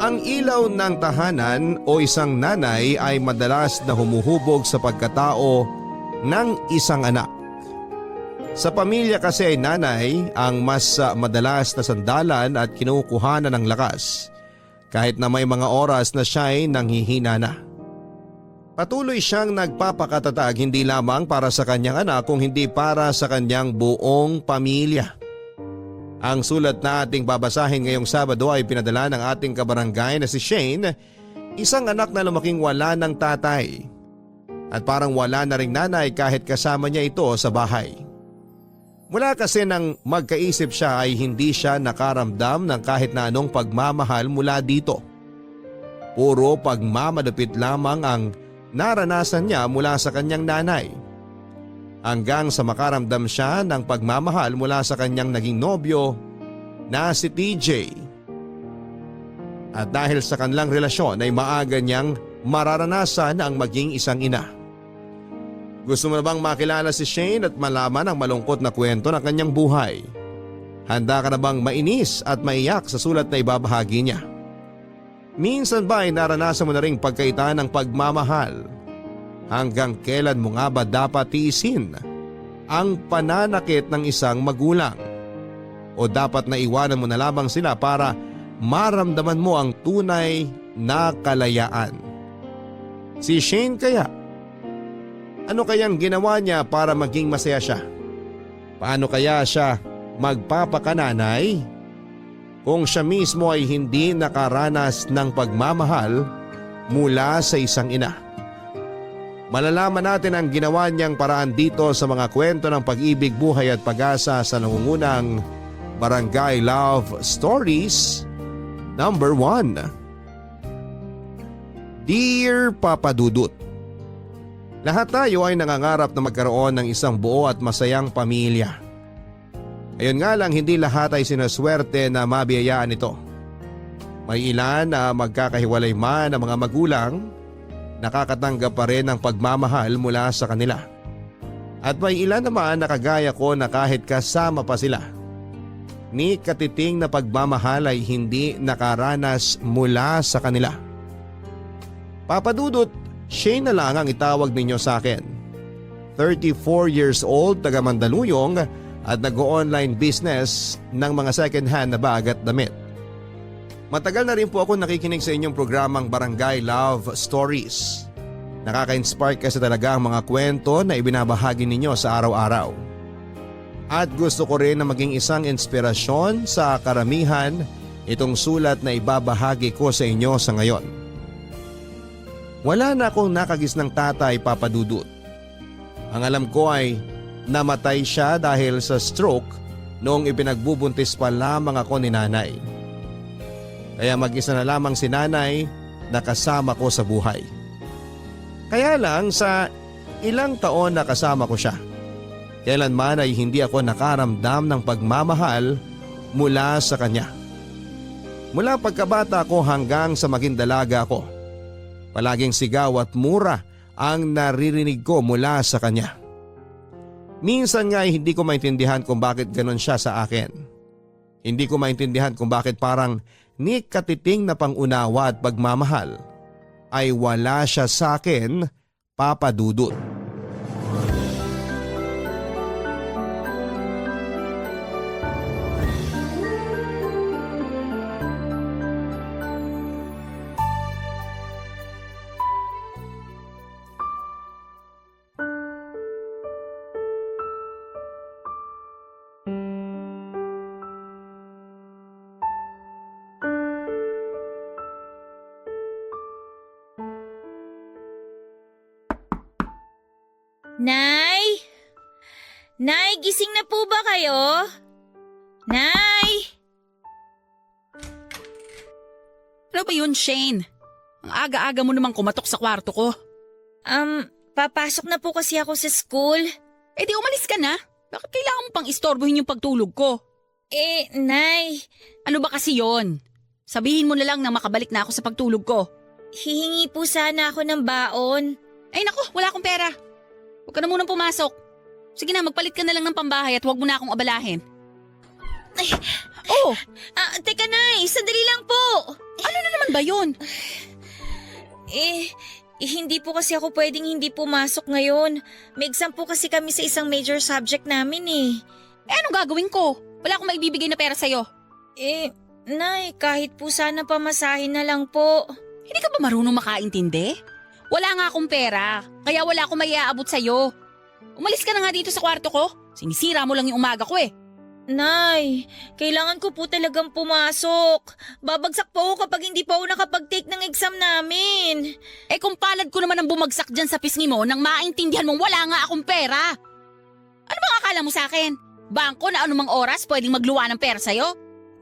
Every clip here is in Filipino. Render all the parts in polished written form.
Ang ilaw ng tahanan o isang nanay ay madalas na humuhubog sa pagkatao ng isang anak. Sa pamilya kasi ay nanay ang mas madalas na sandalan at kinukuhanan ng lakas kahit na may mga oras na siya'y nanghihina na. Patuloy siyang nagpapakatatag hindi lamang para sa kanyang anak kung hindi para sa kanyang buong pamilya. Ang sulat na ating babasahin ngayong Sabado ay pinadala ng ating kabarangay na si Shane, isang anak na lumaking wala ng tatay. At parang wala na ring nanay kahit kasama niya ito sa bahay. Mula kasi nang magkaisip siya ay hindi siya nakaramdam ng kahit na anong pagmamahal mula dito. Puro pagmamadupit lamang ang naranasan niya mula sa kanyang nanay. Hanggang sa makaramdam siya ng pagmamahal mula sa kanyang naging nobyo na si TJ. At dahil sa kanilang relasyon ay maaga niyang mararanasan ang maging isang ina. Gusto mo na bang makilala si Shane at malaman ang malungkot na kwento ng kanyang buhay? Handa ka na bang mainis at maiyak sa sulat na ibabahagi niya? Minsan ba ay naranasan mo na ring pagkaitan ng pagmamahal? Hanggang kailan mo nga ba dapat tiisin ang pananakit ng isang magulang? O dapat na iwanan mo na lamang sila para maramdaman mo ang tunay na kalayaan? Si Shane kaya? Ano kayang ginawa niya para maging masaya siya? Paano kaya siya magpapakananay kung siya mismo ay hindi nakaranas ng pagmamahal mula sa isang ina? Malalaman natin ang ginawa niyang paraan dito sa mga kwento ng pag-ibig, buhay at pag-asa sa nangungunang Barangay Love Stories number 1. Dear Papa Dudut, lahat tayo ay nangangarap na magkaroon ng isang buo at masayang pamilya. Ayon nga lang, hindi lahat ay sinaswerte na mabiyayaan ito. May ilan na magkakahiwalay man ang mga magulang, nakakatanggap pa rin ng pagmamahal mula sa kanila. At may ilan naman na kagaya ko na kahit kasama pa sila, ni katiting na pagmamahal ay hindi nakaranas mula sa kanila. Papa Dudut, Shane na lang ang itawag ninyo sa akin. 34 years old, taga Mandaluyong at nag-online business ng mga second-hand na bag at damit. Matagal na rin po ako nakikinig sa inyong programang Barangay Love Stories. Nakaka-inspire kasi talaga ang mga kwento na ibinabahagi ninyo sa araw-araw. At gusto ko rin na maging isang inspirasyon sa karamihan itong sulat na ibabahagi ko sa inyo sa ngayon. Wala na akong nakagisnang tatay, Papa Dudut. Ang alam ko ay namatay siya dahil sa stroke noong ipinagbubuntis pa lamang ako ni nanay. Kaya mag-isa na lamang si nanay na kasama ko sa buhay. Kaya lang sa ilang taon na kasama ko siya, kailanman ay hindi ako nakaramdam ng pagmamahal mula sa kanya. Mula pagkabata ko hanggang sa maging dalaga ko, palaging sigaw at mura ang naririnig ko mula sa kanya. Minsan nga ay hindi ko maintindihan kung bakit ganon siya sa akin. Hindi ko maintindihan kung bakit parang ni katiting na pangunawa at pagmamahal ay wala siya sa akin, Papa Dudut. Nay? Nay, gising na po ba kayo? Nay? Ano ba yun, Shane? Ang aga-aga mo namang kumatok sa kwarto ko. Papasok na po kasi ako sa school. Eh di umalis ka na. Bakit kailangan mo pang istorbohin yung pagtulog ko? Nay, Ano ba kasi yon? Sabihin mo na lang na makabalik na ako sa pagtulog ko. hihingi po sana ako ng baon. Ay naku, wala akong pera. Huwag ka na munang pumasok. Sige na, magpalit ka na lang ng pambahay at huwag mo na akong abalahin. Ay, Oh, teka Nay, sandali lang po. ano na naman ba ba yun? Hindi po kasi ako pwedeng hindi pumasok ngayon. May exam po kasi kami sa isang major subject namin eh. Anong gagawin ko? Wala akong maibibigay na pera sa'yo. Nay, kahit po sana pamasahin na lang po. Hindi ka ba marunong makaintindi? Wala nga akong pera, kaya wala akong maiaabot sa'yo. Umalis ka na nga dito sa kwarto ko. Sinisira mo lang yung umaga ko eh. Nay, kailangan ko po talagang pumasok. Babagsak po ako kapag hindi po ako nakapag-take ng exam namin. Kung palad ko naman ang bumagsak dyan sa pisngi mo nang maintindihan mong wala nga akong pera. Ano bang akala mo sa akin? Bangko na anumang oras pwedeng magluwa ng pera sa'yo?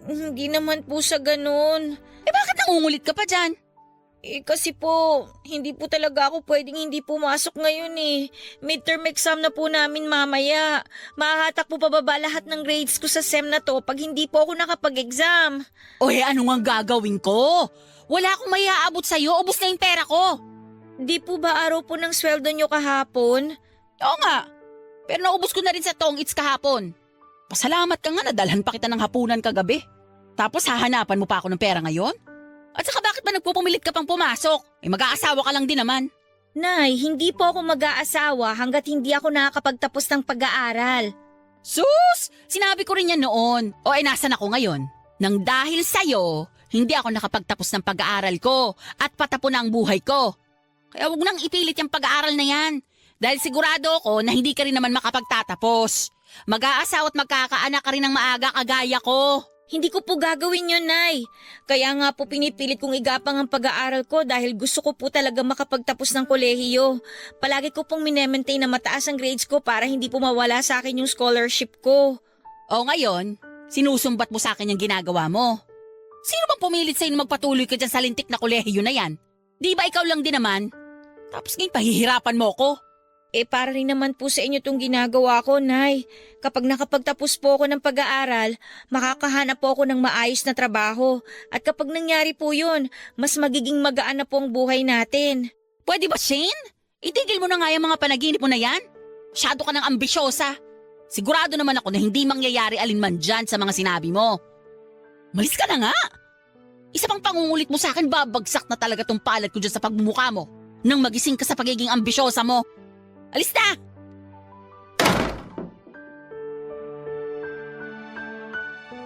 Hindi naman po sa ganun. Bakit nangungulit ka pa dyan? Kasi po, hindi po talaga ako pwedeng hindi pumasok ngayon eh. Midterm exam na po namin mamaya. Mahahatak po pababa lahat ng grades ko sa SEM na to pag hindi po ako nakapag-exam. Ano nga gagawin ko? Wala akong maiaabot sa'yo, ubos na yung pera ko. Di po ba araw po ng sweldo nyo kahapon? Oo nga, pero naubos ko na rin sa tong-its kahapon. Pasalamat ka nga, nadalhan pa kita ng hapunan kagabi. Tapos hahanapan mo pa ako ng pera ngayon? At saka bakit ba nagpupumilit ka pang pumasok? Mag-aasawa ka lang din naman. Nay, hindi po ako mag-aasawa hanggat hindi ako nakakapagtapos ng pag-aaral. Sus! Sinabi ko rin yan noon. Nasan ako ngayon? Nang dahil sa'yo, hindi ako nakapagtapos ng pag-aaral ko at patapon na ang buhay ko. Kaya wag nang ipilit yung pag-aaral na yan. Dahil sigurado ako na hindi ka rin naman makapagtatapos. Mag-aasawa at magkakaanak ka rin ng maaga kagaya ko. Hindi ko po gagawin yun, Nay. Kaya nga po pinipilit kong igapang ang pag-aaral ko dahil gusto ko po talaga makapagtapos ng kolehiyo. Palagi ko pong minemaintain na mataas ang grades ko para hindi po mawala sa akin yung scholarship ko. Ngayon, sinusumbat mo sa akin yung ginagawa mo. Sino bang pumilit sa'yo na magpatuloy ka dyan sa lintik na kolehiyo na yan? Di ba ikaw lang din naman? Tapos ngayon pahihirapan mo ko. Para rin naman po sa inyo itong ginagawa ko, Nay. Kapag nakapagtapos po ako ng pag-aaral, makakahanap po ako ng maayos na trabaho. At kapag nangyari po yun, mas magiging magaan na po ang buhay natin. Pwede ba, Shane? Itigil mo na nga yung mga panaginip mo na yan. Masyado ka ng ambisyosa. Sigurado naman ako na hindi mangyayari alinman dyan sa mga sinabi mo. Malis ka na nga. Isa pang pangungulit mo sa akin, babagsak na talaga tong palad ko dyan sa pagmumukha mo. Nang magising ka sa pagiging ambisyosa mo. Alis na!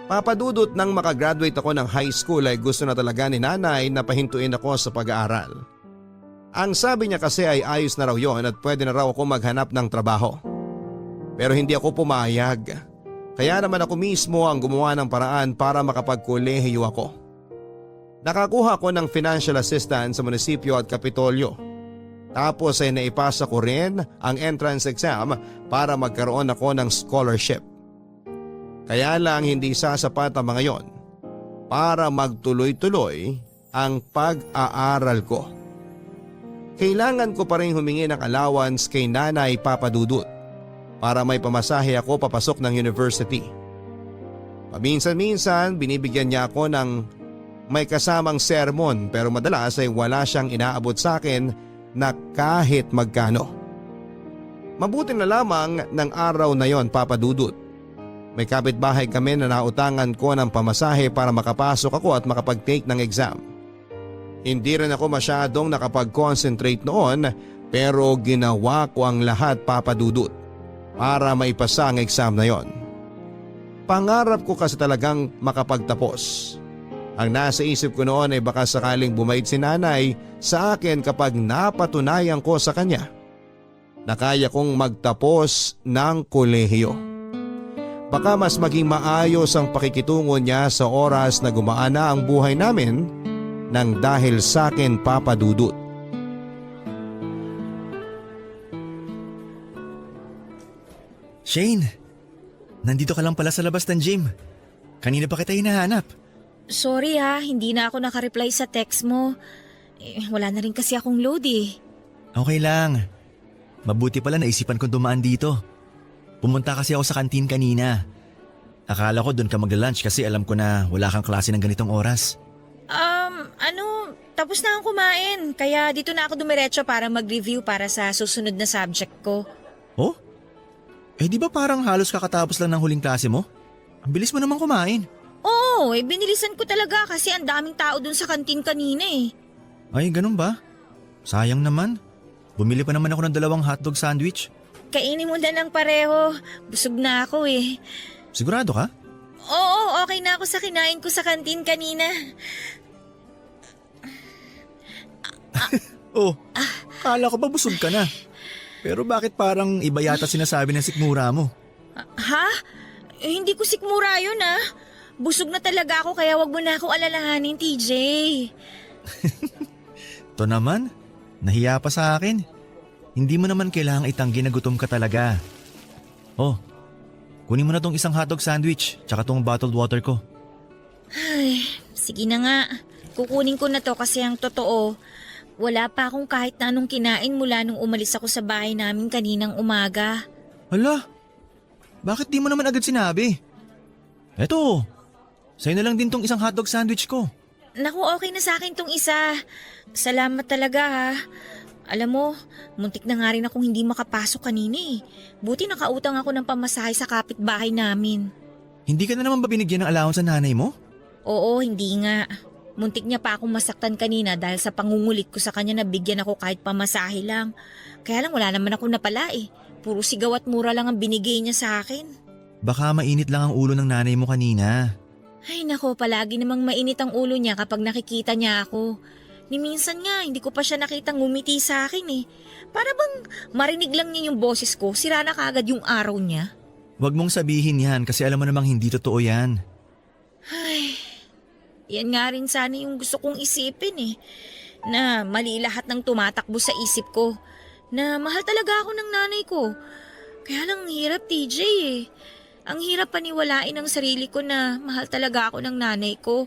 Papadudot nang makagraduate ako ng high school ay gusto na talaga ni nanay na pahintuin ako sa pag-aaral. Ang sabi niya kasi ay ayos na raw yon at pwede na raw ako maghanap ng trabaho. Pero hindi ako pumayag. Kaya naman ako mismo ang gumawa ng paraan para makapagkolehiyo ako. Nakakuha ko ng financial assistance sa munisipyo at Kapitolyo. Tapos ay naipasa ko rin ang entrance exam para magkaroon ako ng scholarship. Kaya lang hindi sasapat ang mga yon para magtuloy-tuloy ang pag-aaral ko. Kailangan ko pa rin humingi ng allowance kay Nanay Papadudut para may pamasahe ako papasok ng university. Paminsan-minsan binibigyan niya ako ng may kasamang sermon pero madalas ay wala siyang inaabot sa akin na kahit magkano. Mabuti na lamang ng araw na yon, Papa Dudut. May kapitbahay kami na nautangan ko ng pamasahe para makapasok ako at makapag-take ng exam. Hindi rin ako masyadong nakapag-concentrate noon pero ginawa ko ang lahat, Papa Dudut, para maipasa ang exam na yon. Pangarap ko kasi talagang makapagtapos. Ang nasa isip ko noon ay baka sakaling bumait si nanay sa akin kapag napatunayan ko sa kanya na kaya kong magtapos ng kolehiyo. Baka mas maging maayos ang pakikitungo niya sa oras na gumaan na ang buhay namin nang dahil sa akin, Papa Dudut. Shane, nandito ka lang pala sa labas ng gym. Kanina pa kita hinahanap. Sorry hindi na ako nakareply sa text mo. Wala na rin kasi akong load eh. Okay lang. Mabuti pala naisipan kong dumaan dito. Pumunta kasi ako sa kantin kanina. Akala ko doon ka magla-lunch kasi alam ko na wala kang klase ng ganitong oras. Tapos na akong kumain. Kaya dito na ako dumiretso para mag-review para sa susunod na subject ko. Oh? Di ba parang halos kakatapos lang ng huling klase mo? Ang bilis mo naman kumain. Oo, binilisan ko talaga kasi ang daming tao dun sa kantin kanina eh. Ay, ganun ba? Sayang naman. Bumili pa naman ako ng 2 hotdog sandwich. Kainin mo na lang pareho. Busog na ako eh. Sigurado ka? Oo, okay na ako sa kinain ko sa kantin kanina. Oh, kala ko ba busog ka na? Pero bakit parang iba yata sinasabi ng sikmura mo? Ha? Hindi ko sikmura yun ah. Busog na talaga ako kaya wag mo na akong alalahanin, TJ. To naman, nahiya pa sa akin. Hindi mo naman kailangang itanggi na gutom ka talaga. Oh, kunin mo na tong isang hotdog sandwich tsaka tong bottled water ko. Ay, sige na nga. Kukunin ko na to kasi ang totoo, wala pa akong kahit na anong kinain mula nung umalis ako sa bahay namin kaninang umaga. Hala, bakit di mo naman agad sinabi? Eto, sa'yo na lang din tong isang hotdog sandwich ko. Naku, okay na sa akin tong isa. Salamat talaga ha. Alam mo, muntik na nga rin akong hindi makapasok kanina eh. Buti nakautang ako ng pamasahe sa kapitbahay namin. Hindi ka na naman ba binigyan ng allowance sa nanay mo? Oo, hindi nga. Muntik niya pa akong masaktan kanina dahil sa pangungulit ko sa kanya na bigyan ako kahit pamasahe lang. Kaya lang wala naman ako napala eh. Puro sigaw at mura lang ang binigay niya sa akin. Baka mainit lang ang ulo ng nanay mo kanina. Ay nako, palagi namang mainit ang ulo niya kapag nakikita niya ako. Ni minsan nga, hindi ko pa siya nakitang ngumiti sa akin eh. Para bang marinig lang niya yung boses ko, sira na kaagad yung araw niya. Huwag mong sabihin yan kasi alam mo namang hindi totoo yan. Ay, yan nga rin sana yung gusto kong isipin eh. Na mali lahat ng tumatakbo sa isip ko. Na mahal talaga ako ng nanay ko. Kaya lang ang hirap, TJ eh. Ang hirap paniwalain ang sarili ko na mahal talaga ako ng nanay ko.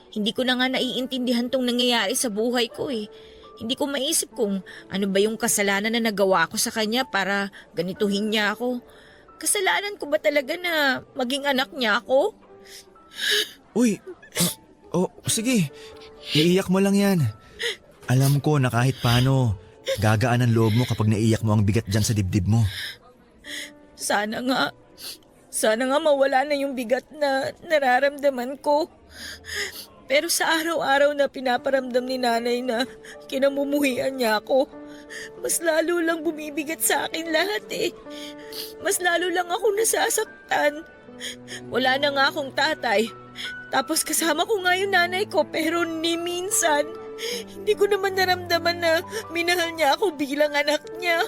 Hindi ko na nga naiintindihan tong nangyayari sa buhay ko eh. Hindi ko maisip kung ano ba yung kasalanan na nagawa ko sa kanya para ganituhin niya ako. Kasalanan ko ba talaga na maging anak niya ako? Uy, sige. Iiyak mo lang yan. Alam ko na kahit paano, gagaan ang loob mo kapag naiiyak mo ang bigat dyan sa dibdib mo. Sana nga mawala na yung bigat na nararamdaman ko. Pero sa araw-araw na pinaparamdam ni nanay na kinamumuhian niya ako, mas lalo lang bumibigat sa akin lahat eh. Mas lalo lang ako nasasaktan. Wala na nga akong tatay. Tapos kasama ko nga yung nanay ko pero ni minsan, hindi ko naman naramdaman na minahal niya ako bilang anak niya.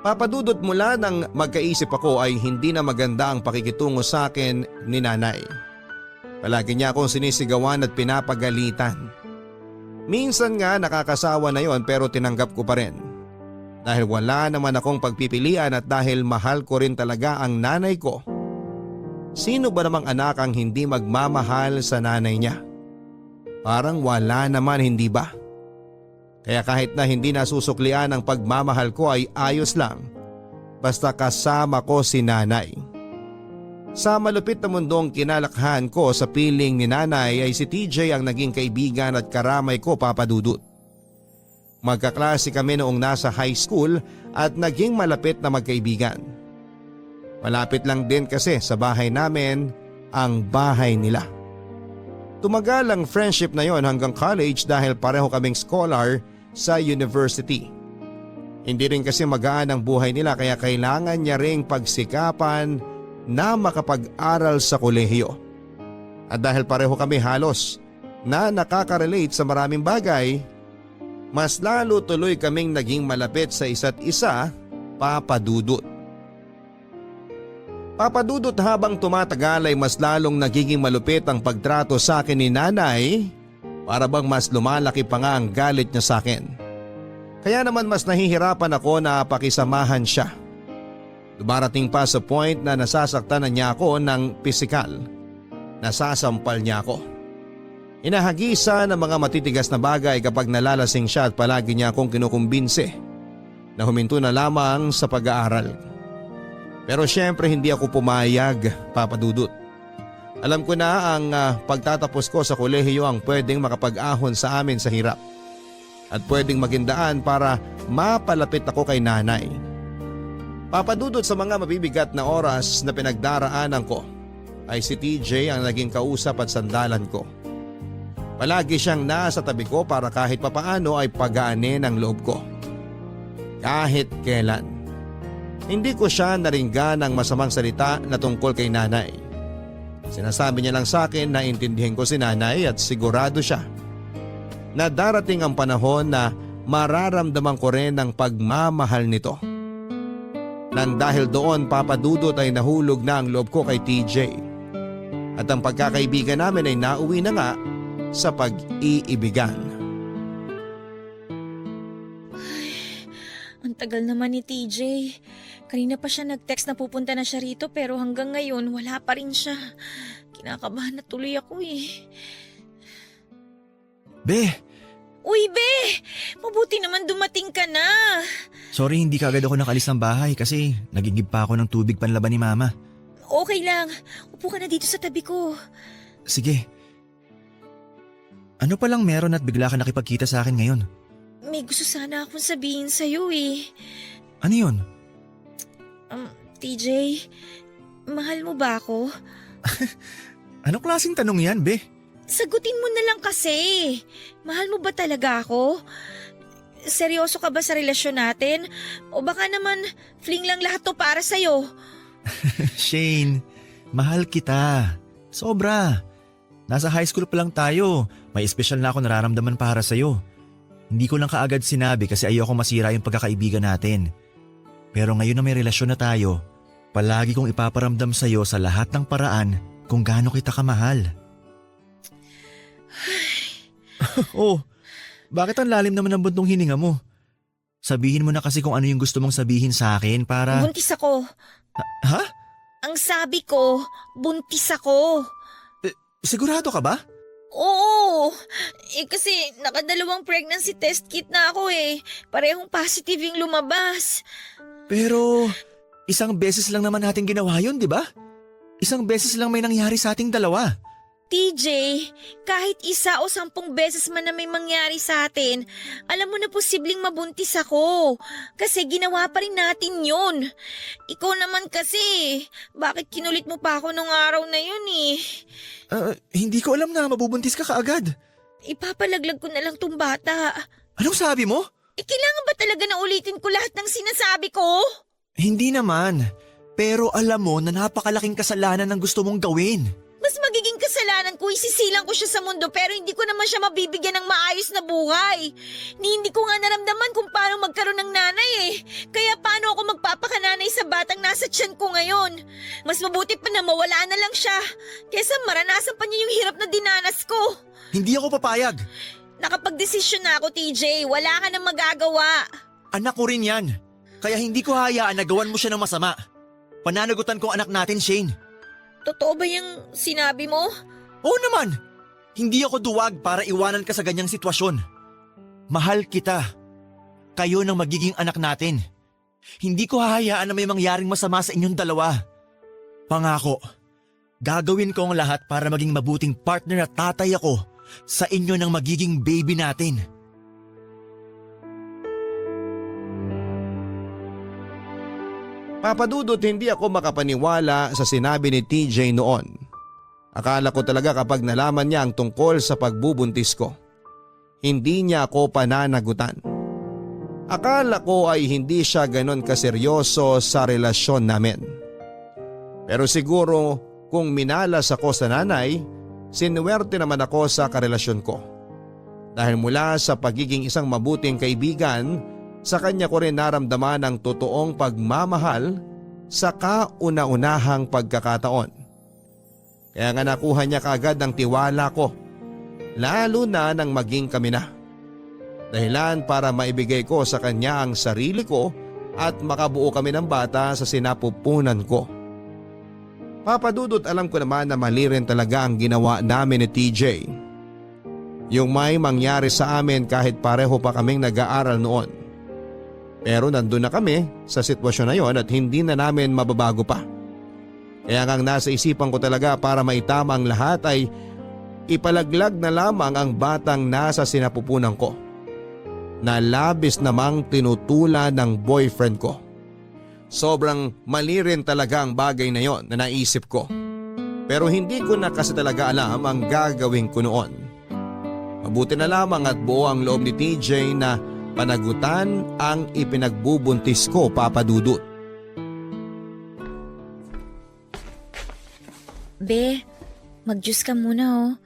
Papadudot mula nang magkaisip ako ay hindi na maganda ang pakikitungo sa akin ni nanay. Palagi niya akong sinisigawan at pinapagalitan. Minsan nga nakakasawa na yon pero tinanggap ko pa rin. Dahil wala naman akong pagpipilian at dahil mahal ko rin talaga ang nanay ko. Sino ba namang anak ang hindi magmamahal sa nanay niya? Parang wala naman, hindi ba? Kaya kahit na hindi nasusuklian ang pagmamahal ko ay ayos lang. Basta kasama ko si nanay. Sa malupit na mundong kinalakhan ko sa piling ni nanay ay si TJ ang naging kaibigan at karamay ko, papadudot. Magkaklase kami noong nasa high school at naging malapit na magkaibigan. Malapit lang din kasi sa bahay namin ang bahay nila. Tumagal ang friendship na yon hanggang college dahil pareho kaming scholar sa university. Hindi rin kasi magaan ang buhay nila kaya kailangan niya ring pagsikapan na makapag-aral sa kolehiyo. At dahil pareho kami halos na nakaka-relate sa maraming bagay, mas lalo tuloy kaming naging malapit sa isa't isa, papadudot. Papadudot habang tumatagal ay mas lalong nagiging malupit ang pagtrato sa akin ni nanay, para bang mas lumalaki pa nga ang galit niya sa akin. Kaya naman mas nahihirapan ako na pakisamahan siya. Dumarating pa sa point na nasasaktan na niya ako ng pisikal. Nasasampal niya ako. Inahagisa ng mga matitigas na bagay kapag nalalasing siya at palagi niya akong kinukumbinse na huminto na lamang sa pag-aaral. Pero syempre hindi ako pumayag, papadudot. Alam ko na ang pagtatapos ko sa kolehiyo ang pwedeng makapag-ahon sa amin sa hirap. at pwedeng maging daan para mapalapit ako kay nanay. Papadudot sa mga mabibigat na oras na pinagdaraanan ko ay si TJ ang naging kausap at sandalan ko. Palagi siyang nasa tabi ko para kahit papaano ay pagaanin ang loob ko. Kahit kailan. Hindi ko siya naringgan ng masamang salita na tungkol kay nanay. Sinasabi niya lang sa akin na intindihin ko si nanay at sigurado siya na darating ang panahon na mararamdaman ko rin ang pagmamahal nito. Nang dahil doon papadudot ay nahulog na ang loob ko kay TJ. At ang pagkakaibigan namin ay nauwi na nga sa pag-iibigan. Ang tagal naman ni TJ. Kanina pa siya nag-text na pupunta na siya rito pero hanggang ngayon wala pa rin siya. Kinakabahan na tuloy ako eh. Be, Uy, Be! Mabuti naman dumating ka na. sorry hindi kaagad ako nakalis ng bahay kasi nagigib pa ako ng tubig panlaban ni Mama. Okay lang. Upo ka na dito sa tabi ko. Sige. Ano palang meron at bigla ka nakipagkita sa akin ngayon? May gusto sana akong sabihin sa'yo eh. Ano yun? TJ, mahal mo ba ako? Anong klaseng tanong yan, Be? Sagutin mo na lang kasi. Mahal mo ba talaga ako? Seryoso ka ba sa relasyon natin? O baka naman fling lang lahat to para sa'yo? Shane, mahal kita. Sobra. Nasa high school pa lang tayo. May espesyal na ako nararamdaman para sa'yo. Hindi ko lang kaagad sinabi kasi ayoko masira yung pagkakaibigan natin. Pero ngayon na may relasyon na tayo, palagi kong ipaparamdam sa'yo sa lahat ng paraan kung gaano kita kamahal. Oh, bakit ang lalim naman ng buntong hininga mo? Sabihin mo na kasi kung ano yung gusto mong sabihin sa akin para… Buntis ako. Ha? Ang sabi ko, buntis ako. Sigurado ka ba? Oo. Kasi nakadalawang pregnancy test kit na ako eh. Parehong positive yung lumabas. Pero isang beses lang naman natin ginawa yun, di ba? Isang beses lang may nangyari sa ating dalawa. TJ, kahit 1 o 10 beses man na may mangyari sa atin, alam mo na posibleng mabuntis ako. Kasi ginawa pa rin natin yun. Ikaw naman kasi, bakit kinulit mo pa ako nung araw na yun eh? Hindi ko alam na mabubuntis ka kaagad. Ipapalaglag ko na lang tong bata. Anong sabi mo? Kailangan ba talaga na ulitin ko lahat ng sinasabi ko? Hindi naman. Pero alam mo na napakalaking kasalanan ng gusto mong gawin. Mas magiging kasalanan ko, isisilang ko siya sa mundo pero hindi ko naman siya mabibigyan ng maayos na buhay. Hindi ko nga naramdaman kung paano magkaroon ng nanay eh. Kaya paano ako magpapakananay sa batang nasa tiyan ko ngayon? Mas mabuti pa na mawala na lang siya. Kesa maranasan pa niya yung hirap na dinanas ko. Hindi ako papayag. Nakapagdesisyon na ako, TJ. Wala ka nang magagawa. Anak ko rin yan. Kaya hindi ko hayaan na gawan mo siya ng masama. Pananagutan ko anak natin, Shane. Totoo ba yung sinabi mo? Oo naman. Hindi ako duwag para iwanan ka sa ganyang sitwasyon. Mahal kita. Kayo nang magiging anak natin. Hindi ko hahayaan na may mangyaring masama sa inyong dalawa. Pangako, gagawin ko ang lahat para maging mabuting partner at tatay ako sa inyo ng magiging baby natin. Papadudot hindi ako makapaniwala sa sinabi ni TJ noon. Akala ko talaga kapag nalaman niya ang tungkol sa pagbubuntis ko, hindi niya ako pananagutan. Akala ko ay hindi siya ganon kaseryoso sa relasyon namin. Pero siguro kung minalas ako sa nanay, sinuwerte naman ako sa karelasyon ko. Dahil mula sa pagiging isang mabuting kaibigan, sa kanya ko rin naramdaman ang totoong pagmamahal sa kauna-unahang pagkakataon. Kaya nga nakuha niya kaagad ang tiwala ko, lalo na nang maging kami na. Dahilan para maibigay ko sa kanya ang sarili ko at makabuo kami ng bata sa sinapupunan ko. Papadudot alam ko naman na mali rin talaga ang ginawa namin ni TJ. Yung may mangyari sa amin kahit pareho pa kaming nag-aaral noon. Pero nandun na kami sa sitwasyon na yon at hindi na namin mababago pa. Kaya nga nasa isipan ko talaga para maitama ang lahat ay ipalaglag na lamang ang batang nasa sinapupunan ko. na labis namang tinutula ng boyfriend ko. Sobrang mali rin talaga ang bagay na yon na naisip ko. Pero hindi ko na kasi talaga alam ang gagawin ko noon. Mabuti na lamang at buo ang loob ni TJ na panagutan ang ipinagbubuntis ko, Papa Dudut. Be, mag-juice ka muna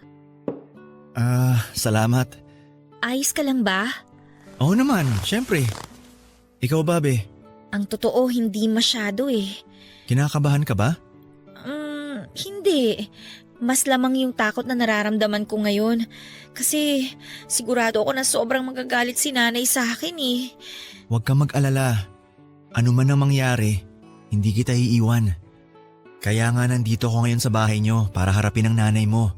Salamat. Ayos ka lang ba? Oo naman, syempre. Ikaw ba, be? Ang totoo, hindi masyado eh. Kinakabahan ka ba? Hindi. Mas lamang yung takot na nararamdaman ko ngayon. Kasi sigurado ako na sobrang magagalit si nanay sa akin eh. Huwag kang mag-alala. Ano man ang mangyari, hindi kita iiwan. Kaya nga nandito ako ngayon sa bahay nyo para harapin ang nanay mo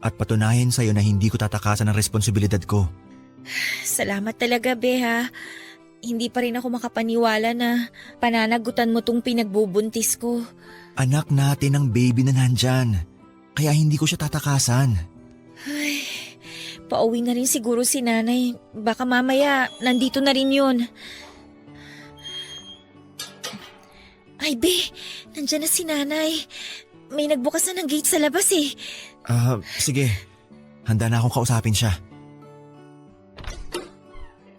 at patunayan sa'yo na hindi ko tatakasan ang responsibilidad ko. Salamat talaga, Be ha. Hindi pa rin ako makapaniwala na pananagutan mo tong pinagbubuntis ko. Anak natin ang baby na nandyan. Kaya hindi ko siya tatakasan. Ay, pauwi na rin siguro si nanay. Baka mamaya nandito na rin yun. Ay, Be, nandyan na si nanay. May nagbukas na ng gate sa labas eh. Sige. Handa na akong kausapin siya.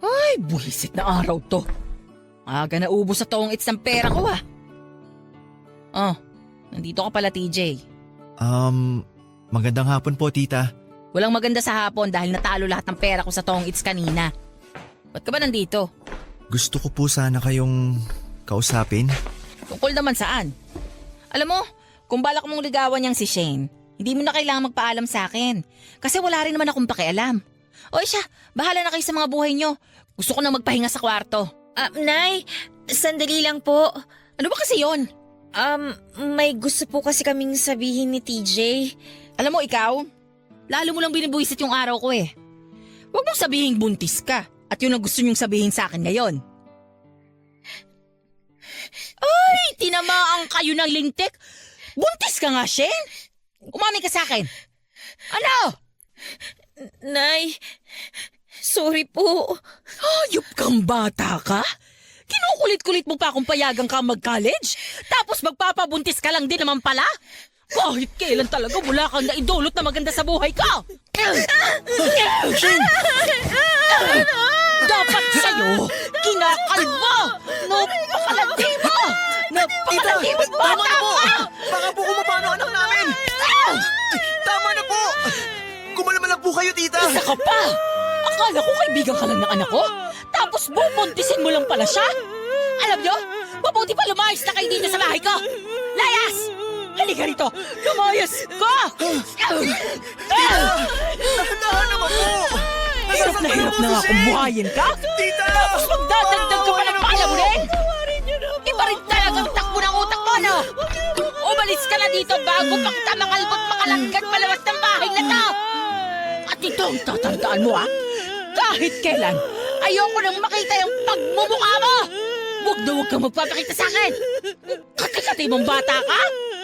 Ay, buwisit na araw to. Aga na ubos sa toong its ng pera ko Oh, nandito ka pala TJ. Magandang hapon po, tita. Walang maganda sa hapon dahil natalo lahat ng pera ko sa toong its kanina. Ba't ka ba nandito? Gusto ko po sana kayong kausapin. Tungkol naman saan? Alam mo, kung balak mong ligawan niyang si Shane, hindi mo na kailangang magpaalam sa akin. Kasi wala rin naman akong pakialam. O siya, bahala na kayo sa mga buhay niyo. Gusto ko na magpahinga sa kwarto. Nay, sandali lang po. Ano ba kasi yon? May gusto po kasi kaming sabihin ni TJ. Alam mo ikaw, lalo mo lang binibuisit yung araw ko eh. Huwag mong sabihin buntis ka at yun ang gusto niyong sabihin sa akin ngayon. Ay, tinamaan kayo ng lintik. Buntis ka nga, Shane. Umami ka sa akin. Ano? Nay, sorry po. Hayop kang bata ka? Kinukulit-kulit mo pa akong payagang ka mag-college? Tapos magpapabuntis ka lang din naman pala? Kahit kailan talaga wala kang naidulot na maganda sa buhay ko! Dapat sa'yo, kinakalbo! Napakalandi mo! Napakalandi mo, bata ka! Baka po kumapano anak namin! Tama na po! Kumalama lang po kayo, tita! Isa ka pa! Akala ko kaibigan ka lang ng anak ko? Tapos bubuntisin mo lang pala siya? Alam nyo, mabuti pa lumayas na kayo dito sa bahay ko! Layas! Halika rito! Lumayas ka! Dahan naman po! Hirap na akong buhayin ka? Tita! Tapos magdadagdag ka pa ng palamunin? Iba rin talagang takbo ng utak mo, no? Umalis ka na dito bago pang tamangalbot makalanggan palabas ng bahay na to! At ito ang tatandaan mo, ha? Kahit kailan, ayoko nang makita yung pagmumukha mo! Huwag na huwag kang magpapakita sa akin! Kati-kati mong bata ka?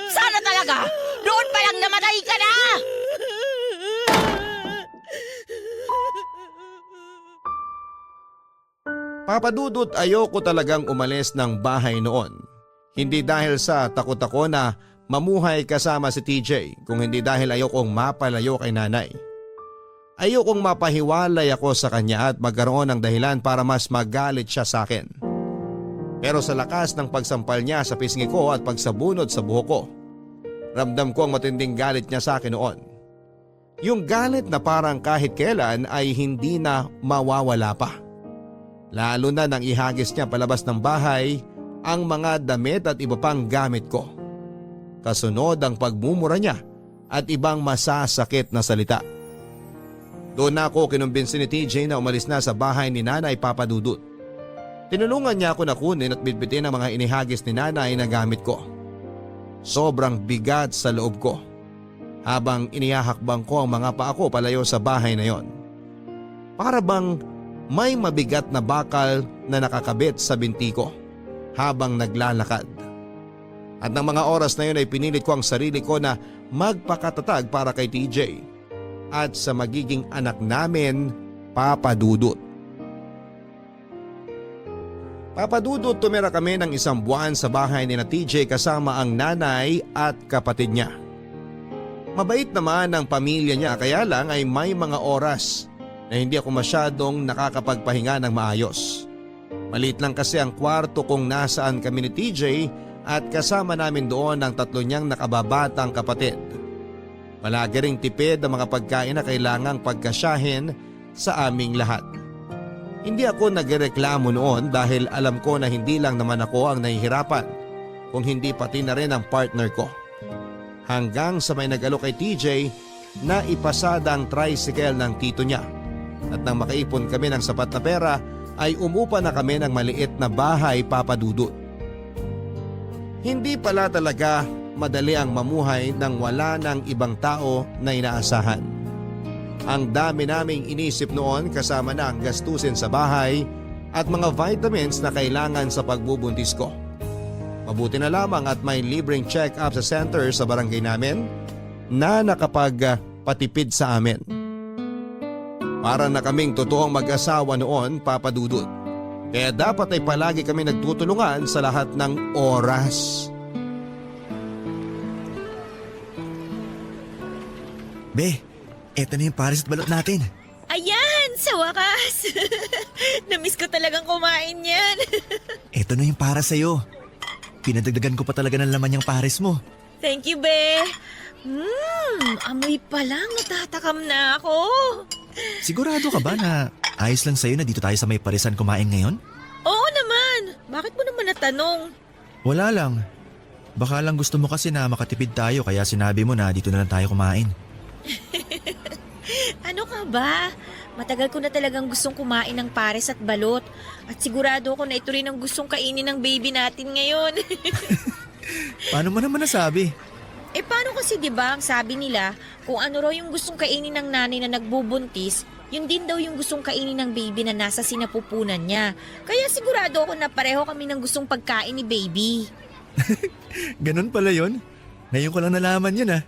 Sana talaga, noon pa lang namatay ka na! Papa Dudut, ayoko talagang umalis ng bahay noon. Hindi dahil sa takot ako na mamuhay kasama si TJ, kung hindi dahil ayokong mapalayo kay nanay. Ayokong mapahiwalay ako sa kanya at magkaroon ng dahilan para mas magalit siya sa akin. Pero sa lakas ng pagsampal niya sa pisngi ko at pagsabunod sa buhok ko, ramdam ko ang matinding galit niya sa akin noon. Yung galit na parang kahit kailan ay hindi na mawawala pa. Lalo na nang ihagis niya palabas ng bahay ang mga damit at iba pang gamit ko. Kasunod ang pagmumura niya at ibang masasakit na salita. Doon ako kinumbinsi ni TJ na umalis na sa bahay ni Nanay Papa Dudut. Tinulungan niya ako na kunin at bitbitin ang mga inihagis ni Nanay na gamit ko. Sobrang bigat sa loob ko habang inihahakbang ko ang mga paa ko palayo sa bahay na yon. Para bang may mabigat na bakal na nakakabit sa binti ko habang naglalakad. At ng mga oras na yun ay pinilit ko ang sarili ko na magpakatatag para kay TJ at sa magiging anak namin, Papa Dudut. Papadudot, tumira kami ng 1 buwan sa bahay ni na TJ kasama ang nanay at kapatid niya. Mabait naman ang pamilya niya, kaya lang ay may mga oras na hindi ako masyadong nakakapagpahinga ng maayos. Maliit lang kasi ang kwarto kung nasaan kami ni TJ at kasama namin doon ang 3 niyang nakababatang kapatid. Palagi ring tipid ang mga pagkain na kailangang pagkasyahin sa aming lahat. Hindi ako nagreklamo noon dahil alam ko na hindi lang naman ako ang nahihirapan, kung hindi pati na rin ang partner ko. Hanggang sa may nag-alok kay TJ na ipasada ang tricycle ng tito niya. At nang makaipon kami ng sapat na pera ay umupa na kami ng maliit na bahay, Papadudot. Hindi pala talaga madali ang mamuhay nang wala ng ibang tao na inaasahan. Ang dami naming inisip noon kasama na ang gastusin sa bahay at mga vitamins na kailangan sa pagbubuntis ko. Mabuti na lamang at may libreng check-up sa center sa barangay namin na nakapagpatipid sa amin. Para na kaming totoong mag-asawa noon, Papadudot. Kaya dapat ay palagi kami nagtutulungan sa lahat ng oras. Be, eto na yung pares at balot natin. Ayan! Sa wakas! Namiss ko talagang kumain yan. Eto na yung para sa'yo. Pinadagdagan ko pa talaga ng laman yung pares mo. Thank you, be. Amoy pa lang, natatakam na ako. Sigurado ka ba na ayos lang sa'yo na dito tayo sa may parisan kumain ngayon? Oo naman. Bakit mo naman natanong? Wala lang. Baka lang gusto mo kasi na makatipid tayo kaya sinabi mo na dito na lang tayo kumain. Ano ka ba? Matagal ko na talagang gustong kumain ng pares at balot. At sigurado ako na ito rin ang gustong kainin ng baby natin ngayon. Paano mo naman nasabi? Paano kasi 'di ba ang sabi nila, kung ano raw yung gustong kainin ng nanay na nagbubuntis, yun din daw yung gustong kainin ng baby na nasa sinapupunan niya. Kaya sigurado ako na pareho kami ng gustong pagkain ni baby. Ganun pala yun? Ngayon ko lang nalaman yun ah.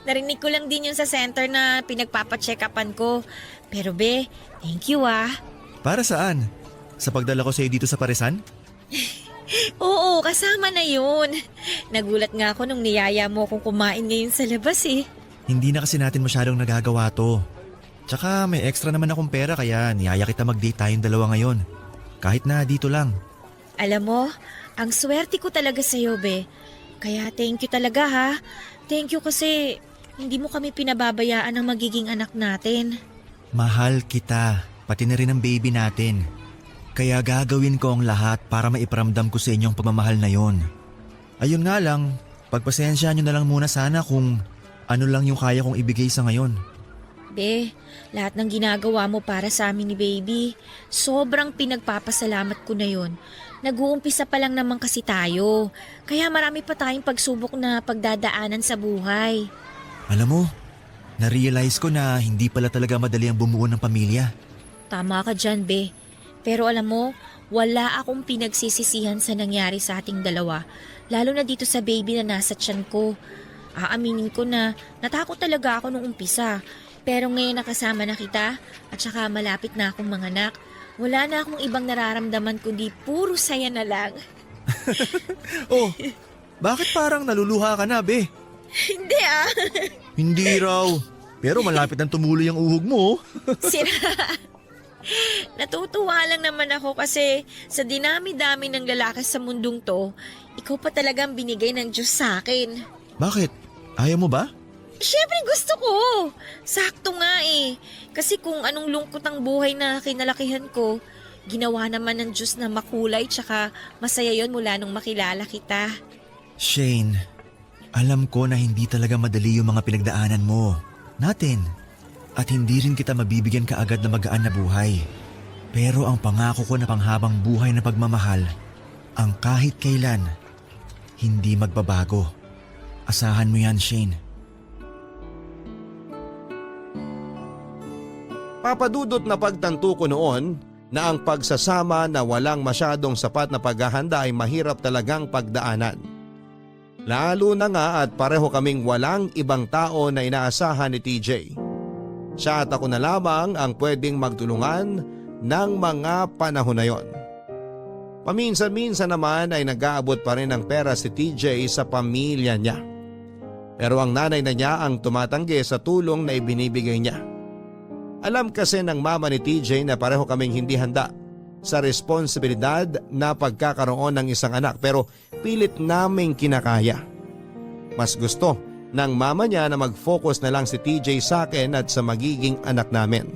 Narinig ko lang din yun sa center na pinagpapacheck-upan ko. Pero be, thank you ah. Para saan? Sa pagdala ko sa'yo dito sa parisan? Oo, kasama na yun. Nagulat nga ako nung niyaya mo akong kumain ngayon sa labas eh. Hindi na kasi natin masyadong nagagawa to. Tsaka may extra naman akong pera kaya niyaya kita mag-date tayong dalawa ngayon. Kahit na dito lang. Alam mo, ang swerte ko talaga sa'yo, be. Kaya thank you talaga ha. Thank you kasi hindi mo kami pinababayaan ng magiging anak natin. Mahal kita, pati na rin ang baby natin. Kaya gagawin ko ang lahat para maiparamdam ko sa inyong pagmamahal na yon. Ayun nga lang, pagpasensya nyo na lang muna sana kung ano lang yung kaya kong ibigay sa ngayon. Be, lahat ng ginagawa mo para sa amin ni baby, sobrang pinagpapasalamat ko na yon. Nag-uumpisa pa lang naman kasi tayo, kaya marami pa tayong pagsubok na pagdadaanan sa buhay. Alam mo, na-realize ko na hindi pala talaga madali ang bumuo ng pamilya. Tama ka dyan, be. Pero alam mo, wala akong pinagsisisihan sa nangyari sa ating dalawa, lalo na dito sa baby na nasa tiyan ko. Aaminin ko na natakot talaga ako nung umpisa. Pero ngayon nakasama na kita at saka malapit na akong manganak, wala na akong ibang nararamdaman kundi puro saya na lang. Oh, bakit parang naluluha ka na, be? Hindi ah. Hindi raw. Pero malapit nang tumuloy ang uhog mo. Sira. Natutuwa lang naman ako kasi sa dinami-dami ng lalaki sa mundong to, ikaw pa talagang binigay ng Diyos sa akin. Bakit? Ayaw mo ba? Siyempre gusto ko. Sakto nga eh. Kasi kung anong lungkot ang buhay na kinalakihan ko, ginawa naman ng Diyos na makulay tsaka masaya yon mula nung makilala kita. Shane, alam ko na hindi talaga madali yung mga pinagdaanan mo. Natin. At hindi rin kita mabibigyan kaagad na magaan na buhay. Pero ang pangako ko na panghabang buhay na pagmamahal, ang kahit kailan, hindi magbabago. Asahan mo yan, Shane. Papadudot na pagtanto ko noon na ang pagsasama na walang masyadong sapat na paghahanda ay mahirap talagang pagdaanan. Lalo na nga at pareho kaming walang ibang tao na inaasahan ni TJ. Siya at ako na lamang ang pwedeng magtulungan ng mga panahon na yon. Paminsan-minsan naman ay nag-aabot pa rin ng pera si TJ sa pamilya niya. Pero ang nanay na niya ang tumatanggi sa tulong na ibinibigay niya. Alam kasi ng mama ni TJ na pareho kaming hindi handa sa responsibilidad na pagkakaroon ng isang anak pero pilit naming kinakaya. Mas gusto ng mama niya na mag-focus na lang si TJ sa akin at sa magiging anak namin.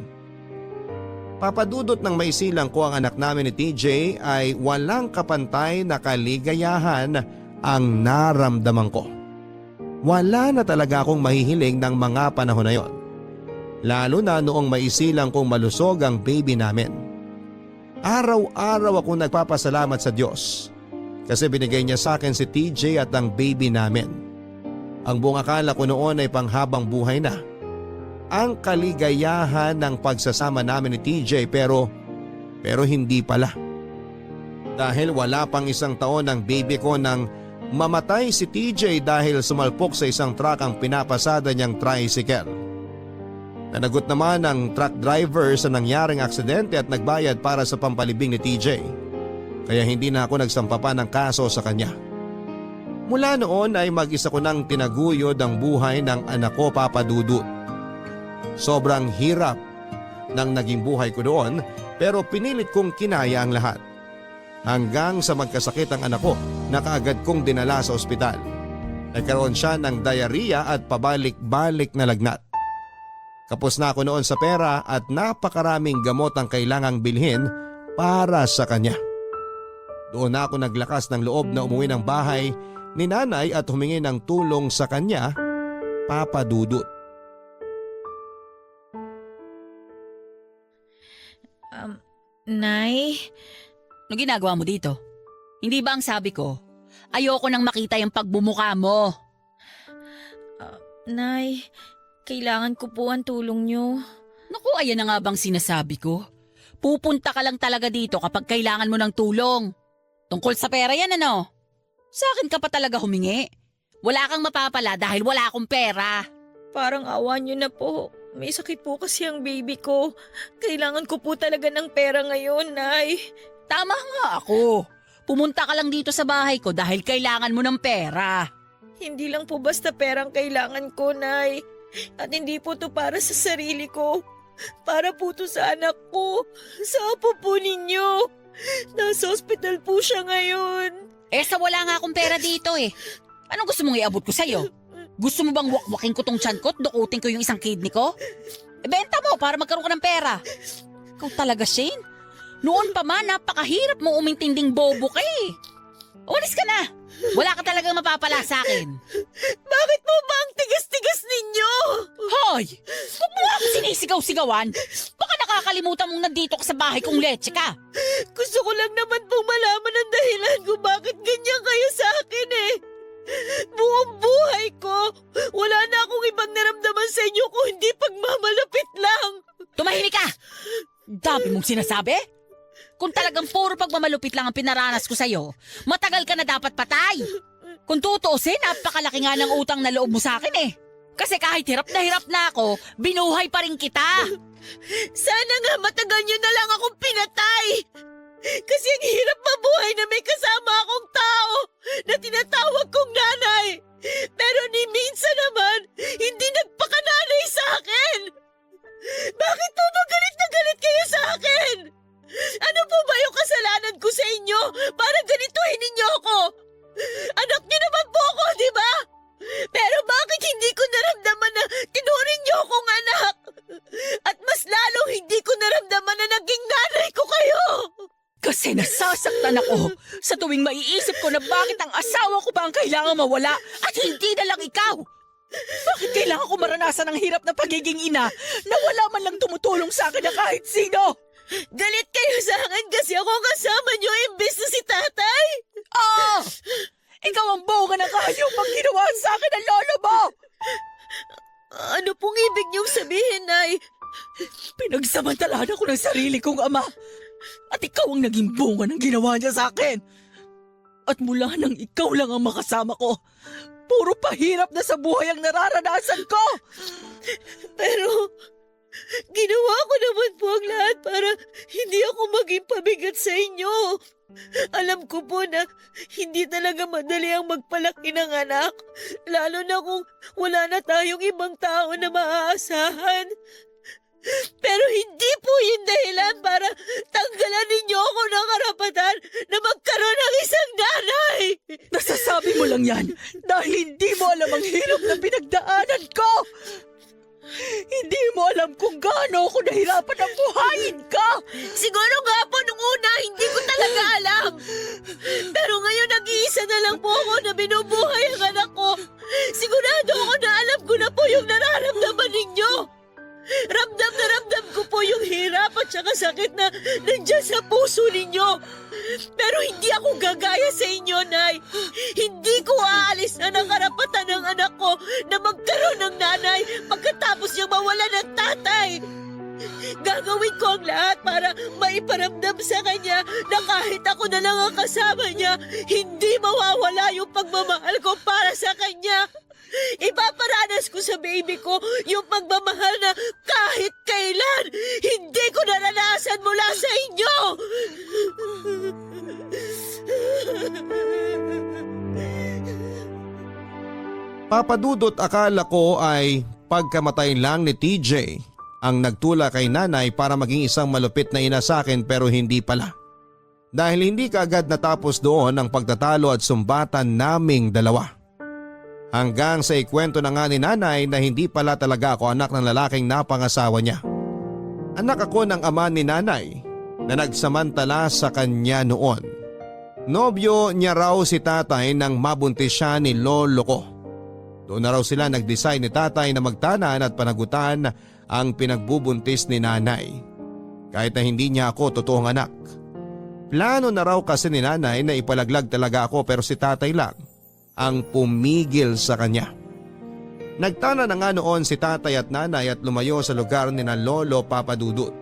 Papadudot ng maisilang ko ang anak namin ni TJ ay walang kapantay na kaligayahan ang naramdaman ko. Wala na talaga akong mahihiling ng mga panahon na yon. Lalo na noong maisilang kong malusog ang baby namin. Araw-araw akong nagpapasalamat sa Diyos kasi binigay niya sa akin si TJ at ang baby namin. Ang buong akala ko noon ay panghabang buhay na. Ang kaligayahan ng pagsasama namin ni TJ pero hindi pala. Dahil wala pang isang taon ng baby ko nang mamatay si TJ dahil sumalpok sa isang truck ang pinapasada niyang tricycle. Nanagot naman ang truck driver sa nangyaring aksidente at nagbayad para sa pampalibing ni TJ. Kaya hindi na ako nagsampa pa ng kaso sa kanya. Mula noon ay mag-isa ko nang tinaguyod ang buhay ng anak ko, Papa Dudut. Sobrang hirap ng naging buhay ko doon pero pinilit kong kinaya ang lahat. Hanggang sa magkasakit ang anak ko na kaagad kong dinala sa ospital. Nagkaroon siya ng diarrhea at pabalik-balik na lagnat. Kapos na ako noon sa pera at napakaraming gamot ang kailangang bilhin para sa kanya. Doon na ako naglakas ng loob na umuwi ng bahay ni nanay at humingi ng tulong sa kanya, Papa Dudut. Nay? Ano ginagawa mo dito? Hindi ba ang sabi ko, ayoko nang makita yung pagbumuka mo. Nay, kailangan ko po ang tulong niyo. Naku, ayan na nga bang sinasabi ko? Pupunta ka lang talaga dito kapag kailangan mo ng tulong. Tungkol sa pera yan ano? Sa akin ka pa talaga humingi. Wala kang mapapala dahil wala akong pera. Parang awa niyo na po. May sakit po kasi ang baby ko. Kailangan ko po talaga ng pera ngayon, Nay. Tama nga ako. Pumunta ka lang dito sa bahay ko dahil kailangan mo ng pera. Hindi lang po basta perang kailangan ko, Nay. At hindi po to para sa sarili ko. Para po to sa anak ko. Sa apo po ninyo. Nasa ospital po siya ngayon. Sa wala nga akong pera dito eh. Anong gusto mong iabot ko sa'yo? Gusto mo bang wakwakin ko tong tiyan ko at dukutin ko yung isang kidney ko? Benta mo para magkaroon ka ng pera. Ikaw talaga, Shane. Noon pa man, napakahirap mo umintinding bobo ka eh. Umalis ka na. Wala ka talagang mapapala sa akin. Bakit po ba ang tigas-tigas ninyo? Hoy! Huwag mo ako sinisigaw-sigawan. Baka nakakalimutan mong nandito ka sa bahay kung leche ka. Gusto ko lang naman pong malaman ang dahilan kung bakit ganyan kayo sa akin eh. Buong buhay ko, wala na akong ibang naramdaman sa inyo kung hindi pagmamalapit lang. Tumahimik ka! Dami mong sinasabi? Kung talagang puro pagmamalupit lang ang pinaranas ko sa'yo, matagal ka na dapat patay. Kung tutuusin, napakalaki nga ng utang na loob mo sa akin eh. Kasi kahit hirap na ako, binuhay pa rin kita. Sana nga matagal nyo na lang akong pinatay. Kasi ang hirap mabuhay na may kasama akong tao na tinatawag kong nanay. Pero ni minsan naman, hindi nagpakananay sa akin. Bakit po ba galit na galit kayo sa akin? Ano po ba yung kasalanan ko sa inyo para ganituhin ninyo ako? Anak niyo naman po ako, di ba? Pero bakit hindi ko naramdaman na tinuring niyo akong anak? At mas lalong hindi ko naramdaman na naging nanay ko kayo? Kasi nasasaktan ako sa tuwing maiisip ko na bakit ang asawa ko ba ang kailangang mawala at hindi na lang ikaw. Bakit kailangan ko maranasan ang hirap na pagiging ina na wala man lang tumutulong sa akin na kahit sino? Galit kayo sa akin kasi ako kasama niyo imbes na si tatay? Ah! Ikaw ang bunga ng kanyang pag ginawa sa akin ng lolo mo! Ano pong ibig niyong sabihin, Nay? Pinagsamantalahan ako ng sarili kong ama. At ikaw ang naging bunga ng ginawa niya sa akin. At mula nang ikaw lang ang makasama ko, puro pahirap na sa buhay ang nararanasan ko. Pero ginawa ko naman po ang lahat para hindi ako maging pabigat sa inyo. Alam ko po na hindi talaga madali ang magpalaki ng anak, lalo na kung wala na tayong ibang tao na maaasahan. Pero hindi po yung dahilan para tanggalan ninyo ako ng karapatan na magkaroon ng isang nanay. Nasasabi mo lang yan dahil hindi mo alam ang hirap na pinagdaanan ko. Hindi mo alam kung gaano ako nahirapan ang buhayin ka. Siguro nga po nung una hindi ko talaga alam. Pero ngayon nag-iisa na lang po ako na binubuhay ang anak ko. Sigurado ako na alam ko na po yung nararamdaman ninyo. Ramdam na ramdam ko po yung hirap at saka sakit na nandiyan sa puso ninyo. Pero hindi ako gagaya sa inyo, Nay. Hindi ko aalisan ang karapatan ng anak ko na magkaroon ng nanay pagkatapos niyang mawalan ng tatay. Gagawin ko ang lahat para maiparamdam sa kanya na kahit ako na lang ang kasama niya, hindi mawawala yung pagmamahal ko para sa kanya. Ipaparanas ko sa baby ko yung pagmamahal na kahit kailan hindi ko naranasan mula sa inyo. Papadudot, akala ko ay pagkamatay lang ni TJ ang nagtula kay nanay para maging isang malupit na ina sa akin, pero hindi pala. Dahil hindi kaagad natapos doon ang pagtatalo at sumbatan naming dalawa. Hanggang sa ikwento na nga ni nanay na hindi pala talaga ako anak ng lalaking napangasawa niya. Anak ako ng ama ni nanay na nagsamantala sa kanya noon. Nobyo niya raw si tatay nang mabuntis siya ni lolo ko. Doon na raw sila nag-decide ni tatay na magtanan at panagutan ang pinagbubuntis ni nanay. Kahit na hindi niya ako totoong anak. Plano na raw kasi ni nanay na ipalaglag talaga ako, pero si tatay lang ang pumigil sa kanya. Nagtana na nga noon si tatay at nanay at lumayo sa lugar ni na lolo Papadudut.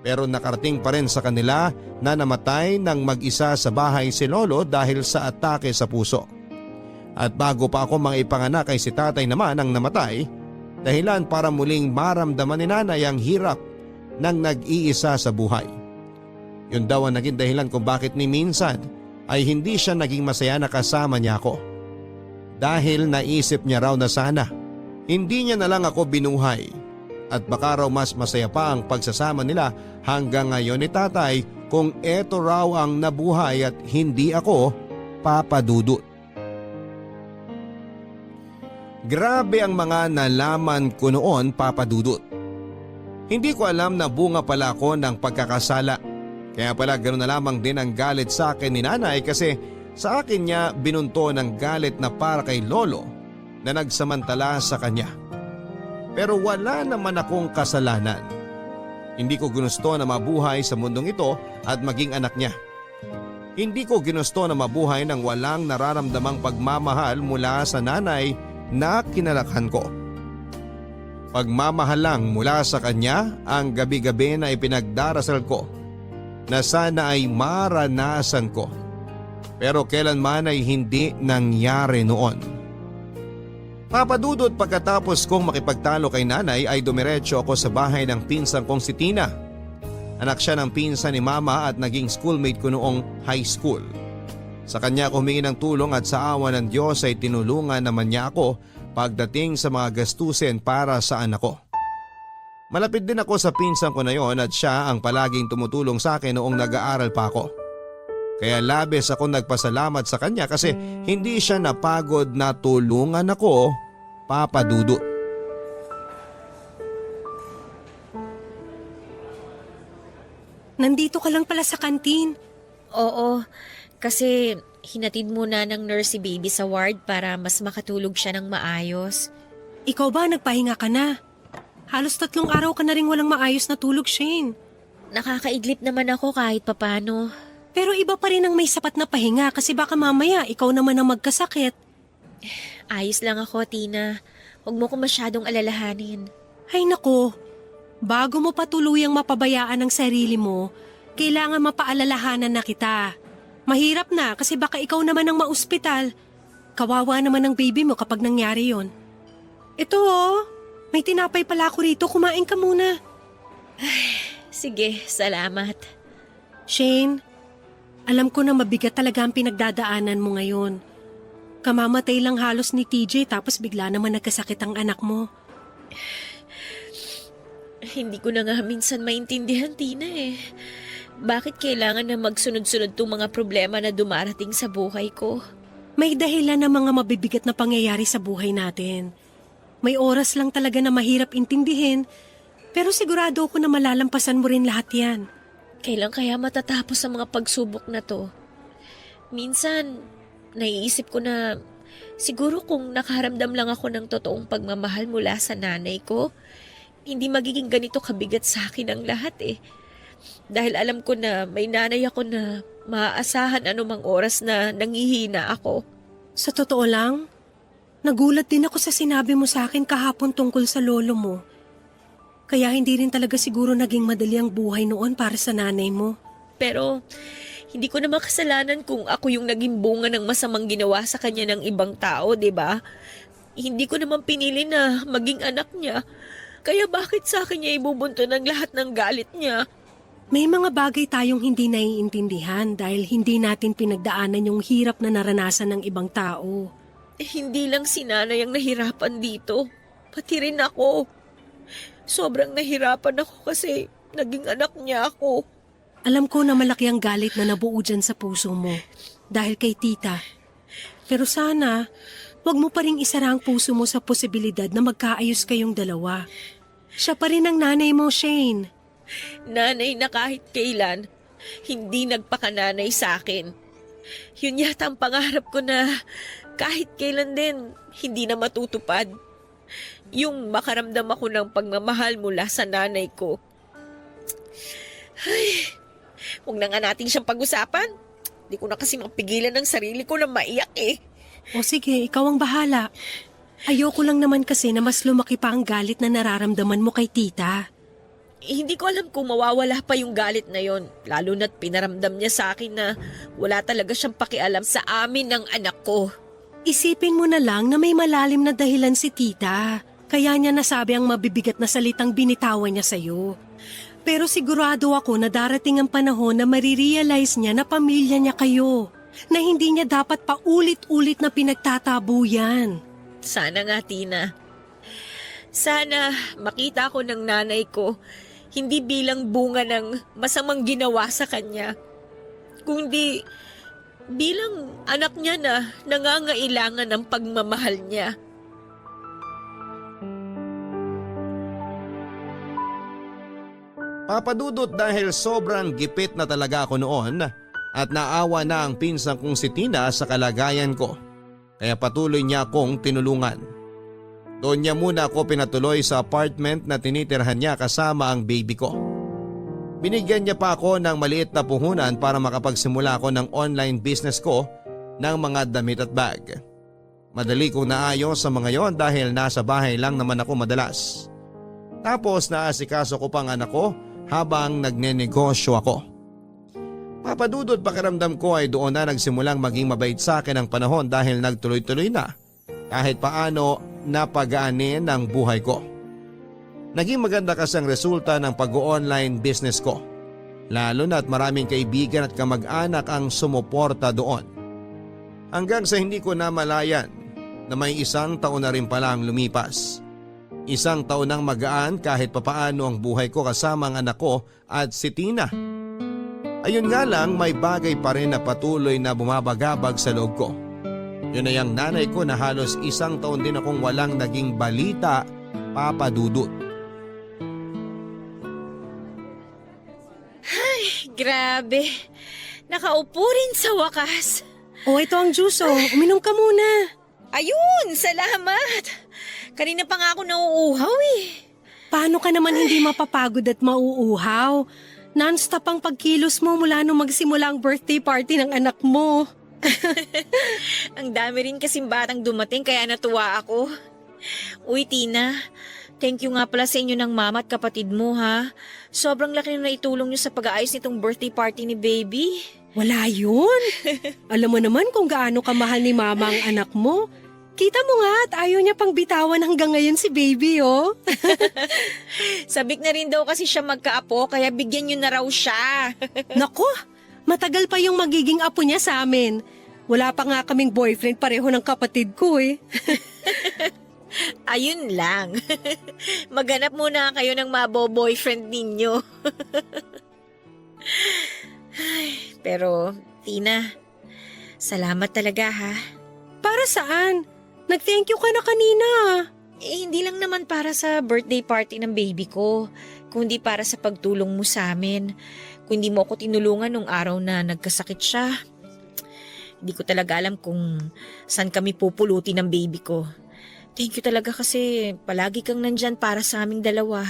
Pero nakarating pa rin sa kanila na namatay nang mag-isa sa bahay si lolo dahil sa atake sa puso. At bago pa ako mga ipanganak ay si tatay naman ang namatay, dahilan para muling maramdaman ni nanay ang hirap ng nag-iisa sa buhay. Yun daw ang naging dahilan kung bakit ni minsan ay hindi siya naging masaya na kasama niya ako. Dahil naisip niya raw na sana hindi niya na lang ako binuhay at baka raw mas masaya pa ang pagsasama nila hanggang ngayon ni tatay kung eto raw ang nabuhay at hindi ako Papadudut. Grabe ang mga nalaman ko noon, Papadudut. Hindi ko alam na bunga pala ako ng pagkakasala. Kaya pala ganoon na lamang din ang galit sa akin ni nanay, kasi sa akin niya binunto ng galit na para kay lolo na nagsamantala sa kanya. Pero wala naman akong kasalanan. Hindi ko ginusto na mabuhay sa mundong ito at maging anak niya. Hindi ko ginusto na mabuhay ng walang nararamdamang pagmamahal mula sa nanay na kinalakhan ko. Pagmamahal lang mula sa kanya ang gabi-gabi na ipinagdarasal ko na sana ay maranasan ko. Pero kailanman ay hindi nangyari noon. Papadudot, pagkatapos kong makipagtalo kay nanay ay dumiretso ako sa bahay ng pinsan kong si Tina. Anak siya ng pinsan ni mama at naging schoolmate ko noong high school. Sa kanya ako humingi ng tulong at sa awa ng Diyos ay tinulungan naman niya ako pagdating sa mga gastusin para sa anak ko. Malapit din ako sa pinsan ko na yon at siya ang palaging tumutulong sa akin noong nag-aaral pa ako. Kaya labis ako nagpasalamat sa kanya kasi hindi siya napagod na tulungan ako, Papadudut. Nandito ka lang pala sa kantin. Oo, kasi hinatid muna ng nurse si baby sa ward para mas makatulog siya ng maayos. Ikaw ba, nagpahinga ka na? Halos 3 araw ka na rin walang maayos na tulog, Shane. Nakakaidlip naman ako kahit papano. Pero iba pa rin ang may sapat na pahinga kasi baka mamaya ikaw naman ang magkasakit. Ayos lang ako, Tina. Huwag mo ko masyadong alalahanin. Ay nako, bago mo pa tuluyang mapabayaan ang sarili mo, kailangan mapaalalahanan na kita. Mahirap na kasi baka ikaw naman ang maospital. Kawawa naman ang baby mo kapag nangyari yon. Ito oh, may tinapay pala ako rito, kumain ka muna. Sige, salamat. Shane, Alam ko na mabigat talaga ang pinagdadaanan mo ngayon. Kamamatay lang halos ni TJ tapos bigla naman nagkasakit ang anak mo. Hindi ko na nga minsan maintindihan, Tina eh. Bakit kailangan na magsunod-sunod tong mga problema na dumarating sa buhay ko? May dahilan ng mga mabibigat na pangyayari sa buhay natin. May oras lang talaga na mahirap intindihin, pero sigurado ako na malalampasan mo rin lahat yan. Kailan kaya matatapos ang mga pagsubok na to? Minsan, naiisip ko na siguro kung nakaramdam lang ako ng totoong pagmamahal mula sa nanay ko, hindi magiging ganito kabigat sa akin ang lahat eh. Dahil alam ko na may nanay ako na maaasahan anumang oras na nangihina ako. Sa totoo lang, nagulat din ako sa sinabi mo sa akin kahapon tungkol sa lolo mo. Kaya hindi rin talaga siguro naging madali ang buhay noon para sa nanay mo. Pero hindi ko na makasalanan kung ako yung naging bunga ng masamang ginawa sa kanya ng ibang tao, 'di ba? Hindi ko naman pinili na maging anak niya. Kaya bakit sa akin niya ibubunto ng lahat ng galit niya? May mga bagay tayong hindi naiintindihan dahil hindi natin pinagdaanan yung hirap na naranasan ng ibang tao. Hindi lang si nanay ang nahirapan dito. Pati rin ako. Sobrang nahirapan ako kasi naging anak niya ako. Alam ko na malaki ang galit na nabuo dyan sa puso mo dahil kay tita. Pero sana, wag mo pa rin isara ang puso mo sa posibilidad na magkaayos kayong dalawa. Siya pa rin ang nanay mo, Shane. Nanay na kahit kailan, hindi nagpakananay sa akin. Yun yata ang pangarap ko na kahit kailan din, hindi na matutupad. Yung makaramdam ako ng pagmamahal mula sa nanay ko. Ay, huwag na nga natin siyang pag-usapan. Di ko na kasi mapigilan ng sarili ko na maiyak eh. O sige, ikaw ang bahala. Ayoko lang naman kasi na mas lumaki pa ang galit na nararamdaman mo kay tita. Hindi ko alam kung mawawala pa yung galit na yon. Lalo na't pinaramdam niya sa akin na wala talaga siyang pakialam sa amin ng anak ko. Isipin mo na lang na may malalim na dahilan si tita. Kaya niya nasabi ang mabibigat na salitang binitawan niya sa'yo. Pero sigurado ako na darating ang panahon na marirealize niya na pamilya niya kayo. Na hindi niya dapat paulit-ulit na pinagtatabu yan. Sana nga, Tina. Sana makita ko ng nanay ko hindi bilang bunga ng masamang ginawa sa kanya, kundi bilang anak niya na nangangailangan ng pagmamahal niya. Papadudot dahil sobrang gipit na talaga ako noon at naawa na ang pinsan kong si Tina sa kalagayan ko. Kaya patuloy niya akong tinulungan. Doon niya muna ako pinatuloy sa apartment na tinitirhan niya kasama ang baby ko. Binigyan niya pa ako ng maliit na puhunan para makapagsimula ako ng online business ko ng mga damit at bag. Madali kong naayos sa mga yon dahil nasa bahay lang naman ako madalas. Tapos naasikaso ko pang anak ko habang nagnenegosyo ako. Papadudot pakiramdam ko ay doon na nagsimulang maging mabait sa akin ang panahon dahil nagtuloy-tuloy na kahit paano napagaanin ang buhay ko. Naging maganda kasi ang resulta ng pag-online business ko. Lalo na at maraming kaibigan at kamag-anak ang sumuporta doon. Hanggang sa hindi ko namalayan na may 1 taon na rin pala ang lumipas. 1 taon nang magaan kahit papaano ang buhay ko kasama ang anak ko at si Tina. Ayun nga lang, may bagay pa rin na patuloy na bumabagabag sa loob ko. Yun ay ang nanay ko na halos 1 taon din akong walang naging balita, papadudot. Ay, grabe. Nakaupo rin sa wakas. O ito ang juice oh, uminom ka muna. Ayun, salamat. Kanina pa nga ako nauuhaw eh. Paano ka naman hindi mapapagod at mauuhaw? Non-stop ang pagkilos mo mula nung magsimula ang birthday party ng anak mo. Ang dami rin kasing batang dumating kaya natuwa ako. Uy, Tina, thank you nga pala sa inyo ng mama at kapatid mo ha. Sobrang laki na naitulong nyo sa pag-aayos nitong birthday party ni baby. Wala yun. Alam mo naman kung gaano kamahal ni mama ang anak mo. Kita mo nga at ayaw niya pang bitawan hanggang ngayon si baby oh. Sabik na rin daw kasi siya magkaapo kaya bigyan nyo na raw siya. Nako, Matagal pa yung magiging apo niya sa amin. Wala pa nga kaming boyfriend pareho ng kapatid ko eh. Ayun lang. Maghanap muna kayo ng mabo-boyfriend ninyo. Ay, pero, Tina, salamat talaga ha. Para saan? Nag-thank you ka na kanina. Hindi lang naman para sa birthday party ng baby ko, kundi para sa pagtulong mo sa amin. Kung hindi mo ako tinulungan nung araw na nagkasakit siya, hindi ko talaga alam kung saan kami pupulutin ng baby ko. Thank you talaga kasi palagi kang nandyan para sa aming dalawa.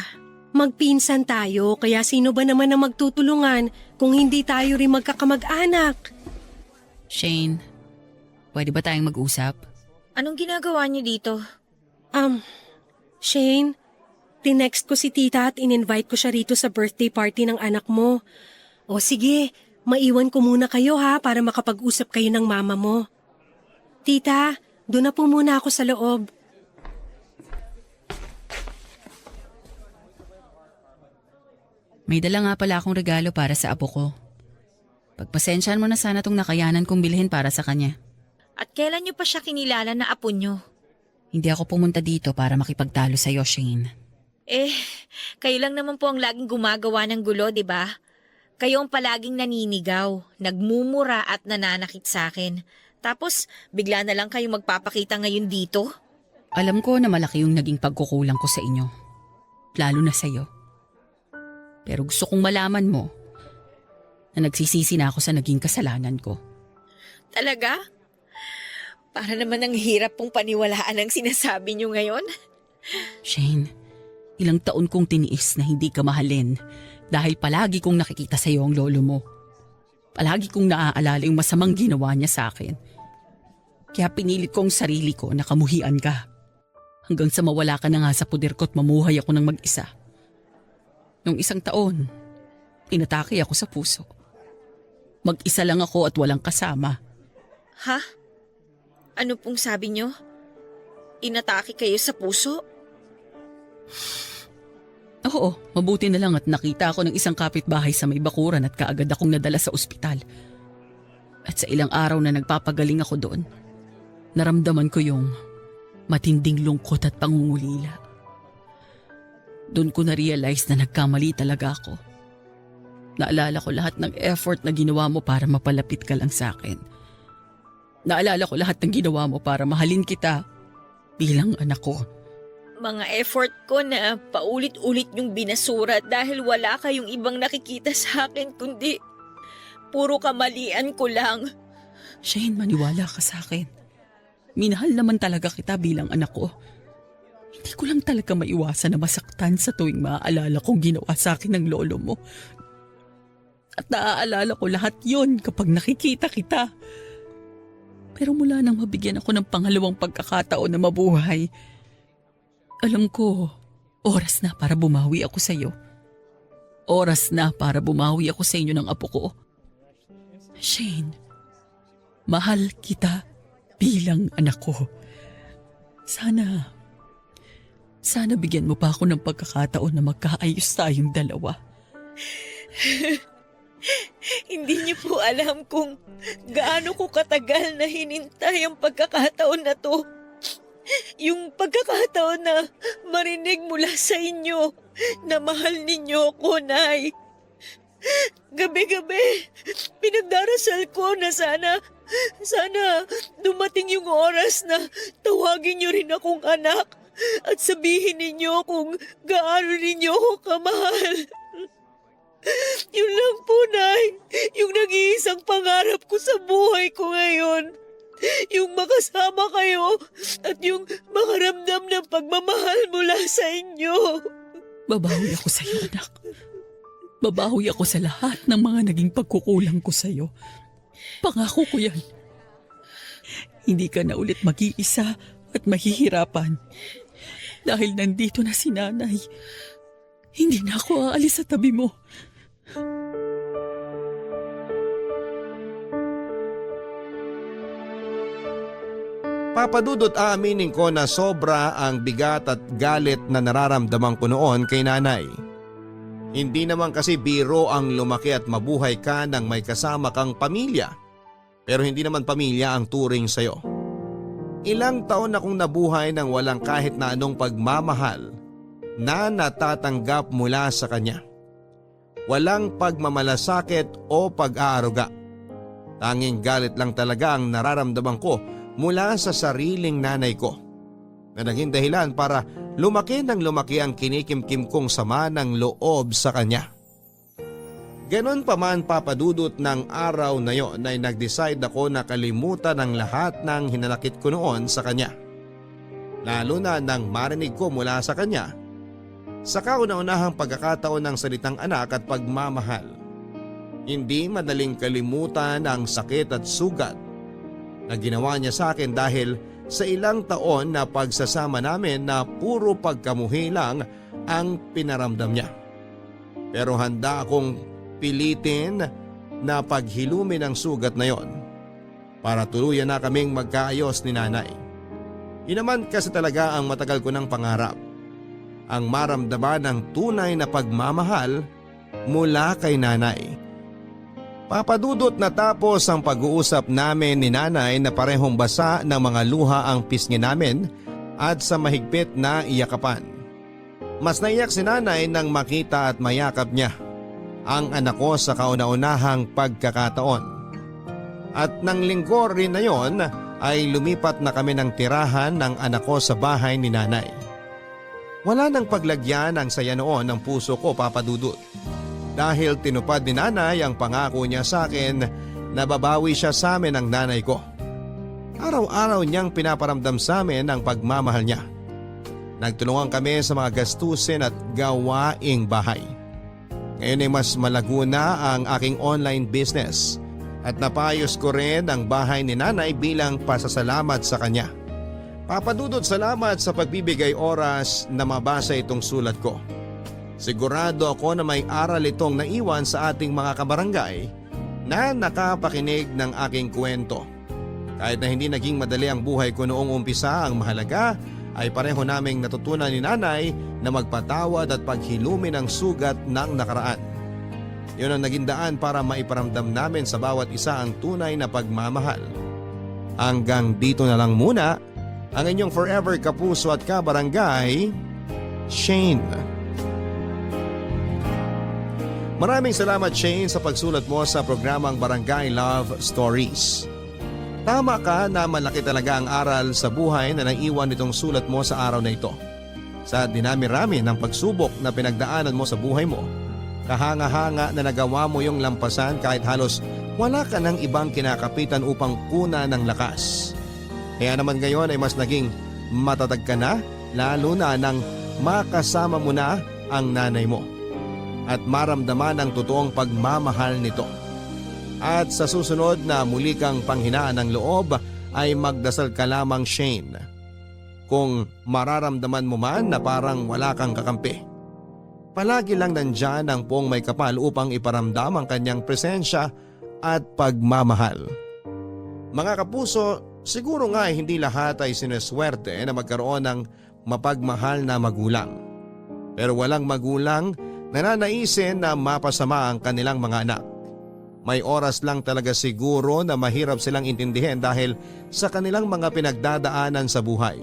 Magpinsan tayo, kaya sino ba naman ang magtutulungan kung hindi tayo rin magkakamag-anak? Shane, pwede ba tayong mag-usap? Anong ginagawa niyo dito? Shane, tinext ko si tita at in-invite ko siya rito sa birthday party ng anak mo. O sige, maiwan ko muna kayo ha para makapag-usap kayo ng mama mo. Tita, doon na po muna ako sa loob. May dala nga pala akong regalo para sa apo ko. Pagpasensyahan mo na sana tong nakayanan kong bilhin para sa kanya. At kailan niyo pa siya kinilala na apo niyo? Hindi ako pumunta dito para makipagtalo sa'yo, Shane. Kayo lang naman po ang laging gumagawa ng gulo, di ba? Kayo ang palaging naninigaw, nagmumura at nananakit sa akin. Tapos, bigla na lang kayo magpapakita ngayon dito? Alam ko na malaki yung naging pagkukulang ko sa inyo. Lalo na sa'yo. Pero gusto kong malaman mo na nagsisisi na ako sa naging kasalanan ko. Talaga? Para naman ang hirap pong paniwalaan ang sinasabi niyo ngayon. Shane, ilang taon kong tiniis na hindi ka mahalin dahil palagi kong nakikita sa iyo ang lolo mo. Palagi kong naaalala yung masamang ginawa niya sa akin. Kaya pinilit kong sarili ko na kamuhian ka. Hanggang sa mawala ka na nga sa puder ko at mamuhay ako ng mag-isa. Nung isang taon, inatake ako sa puso. Mag-isa lang ako at walang kasama. Ha? Ano pong sabi niyo? Inatake kayo sa puso? Oo, mabuti na lang at nakita ako ng isang kapitbahay sa may bakuran at kaagad akong nadala sa ospital. At sa ilang araw na nagpapagaling ako doon, naramdaman ko yung matinding lungkot at pangungulila. Doon ko na-realize na nagkamali talaga ako. Naalala ko lahat ng effort na ginawa mo para mapalapit ka lang sa akin. Naalala ko lahat ng ginawa mo para mahalin kita bilang anak ko. Mga effort ko na paulit-ulit yung binasura dahil wala kayong ibang nakikita sa akin kundi puro kamalian ko lang. Shane, maniwala ka sa akin. Minahal naman talaga kita bilang anak ko. Hindi ko lang talaga maiwasan na masaktan sa tuwing maaalala kong ginawa sa akin ng lolo mo. At naaalala ko lahat yon kapag nakikita kita. Pero mula nang mabigyan ako ng pangalawang pagkakataon na mabuhay, alam ko, oras na para bumawi ako sa iyo. Oras na para bumawi ako sa inyo ng apo ko. Shane, mahal kita bilang anak ko. Sana bigyan mo pa ako ng pagkakataon na magkaayos tayong dalawa. Hindi niyo po alam kung gaano ko katagal na hinintay ang pagkakataon na to. Yung pagkakataon na marinig mula sa inyo na mahal ninyo ako, Nay. Gabi-gabi, pinagdarasal ko na sana dumating yung oras na tawagin niyo rin akong anak at sabihin ninyo kung gaano ninyo ako kamahal. Yun lang po, Nay. Yung nag-iisang pangarap ko sa buhay ko ngayon. Yung makasama kayo at yung makaramdam ng pagmamahal mula sa inyo. Babawi ako sa iyo, anak. Babawi ako sa lahat ng mga naging pagkukulang ko sa iyo. Pangako ko yan. Hindi ka na ulit mag-iisa at mahihirapan. Dahil nandito na si Nanay, hindi na ako aalis sa tabi mo. Papadudot aaminin ko na sobra ang bigat at galit na nararamdaman ko noon kay nanay. Hindi naman kasi biro ang lumaki at mabuhay ka nang may kasama kang pamilya. Pero hindi naman pamilya ang turing sa'yo. Ilang taon akong nabuhay nang walang kahit na anong pagmamahal na natatanggap mula sa kanya. Walang pagmamalasakit o pag-aaruga. Tanging galit lang talaga ang nararamdaman ko mula sa sariling nanay ko, na naging dahilan para lumaki ng lumaki ang kinikimkim kong sama ng loob sa kanya. Ganon pa man papadudot ng araw na yon ay nag-decide ako na kalimutan ang lahat ng hinanakit ko noon sa kanya. Lalo na nang marinig ko mula sa kanya sa kauna-unahang pagkakataon ng salitang anak at pagmamahal. Hindi madaling kalimutan ang sakit at sugat na ginawa niya sa akin dahil sa ilang taon na pagsasama namin na puro pagkamuhi lang ang pinaramdam niya. Pero handa akong pilitin na paghilumin ang sugat na yon para tuluyan na kaming magkaayos ni nanay. Yun naman kasi talaga ang matagal ko ng pangarap. Ang maramdaman ng tunay na pagmamahal mula kay nanay. Papadudot na tapos ang pag-uusap namin ni nanay na parehong basa ng mga luha ang pisngi namin at sa mahigpit na iyakapan. Mas naiyak si nanay nang makita at mayakap niya ang anak ko sa kauna-unahang pagkakataon. At nang linggo rin na yon ay lumipat na kami ng tirahan ng anak ko sa bahay ni nanay. Wala nang paglagyan ang saya noon ng puso ko, papadudot. Dahil tinupad ni nanay ang pangako niya sa akin na babawi siya sa amin ng nanay ko. Araw-araw niyang pinaparamdam sa amin ang pagmamahal niya. Nagtulungan kami sa mga gastusin at gawaing bahay. Ngayon ay mas malago na ang aking online business at napayos ko rin ang bahay ni nanay bilang pasasalamat sa kanya. Papadudot, salamat sa pagbibigay oras na mabasa itong sulat ko. Sigurado ako na may aral itong naiwan sa ating mga kabarangay na nakapakinig ng aking kwento. Kahit na hindi naging madali ang buhay ko noong umpisa, ang mahalaga ay pareho naming natutunan ni nanay na magpatawad at paghilumin ang sugat ng nakaraan. Yun ang naging daan para maiparamdam namin sa bawat isa ang tunay na pagmamahal. Hanggang dito na lang muna ang inyong forever kapuso at kabarangay, Shane. Maraming salamat, Shane, sa pagsulat mo sa programang Barangay Love Stories. Tama ka na malaki talaga ang aral sa buhay na naiwan nitong sulat mo sa araw na ito. Sa dinami-rami ng pagsubok na pinagdaanan mo sa buhay mo, kahanga-hanga na nagawa mo yung lampasan kahit halos wala ka ng ibang kinakapitan upang kuna ng lakas. Kaya naman ngayon ay mas naging matatag ka na, lalo na nang makasama mo na ang nanay mo at maramdaman ang totoong pagmamahal nito. At sa susunod na muli kang panghinaan ng loob ay magdasal ka lamang, Shane. Kung mararamdaman mo man na parang wala kang kakampi, palagi lang nandyan ang Poong May Kapal upang iparamdam ang kanyang presensya at pagmamahal. Mga kapuso, siguro nga ay hindi lahat ay sineswerte na magkaroon ng mapagmahal na magulang. Pero walang magulang na nanaisin na mapasama ang kanilang mga anak. May oras lang talaga siguro na mahirap silang intindihin dahil sa kanilang mga pinagdadaanan sa buhay.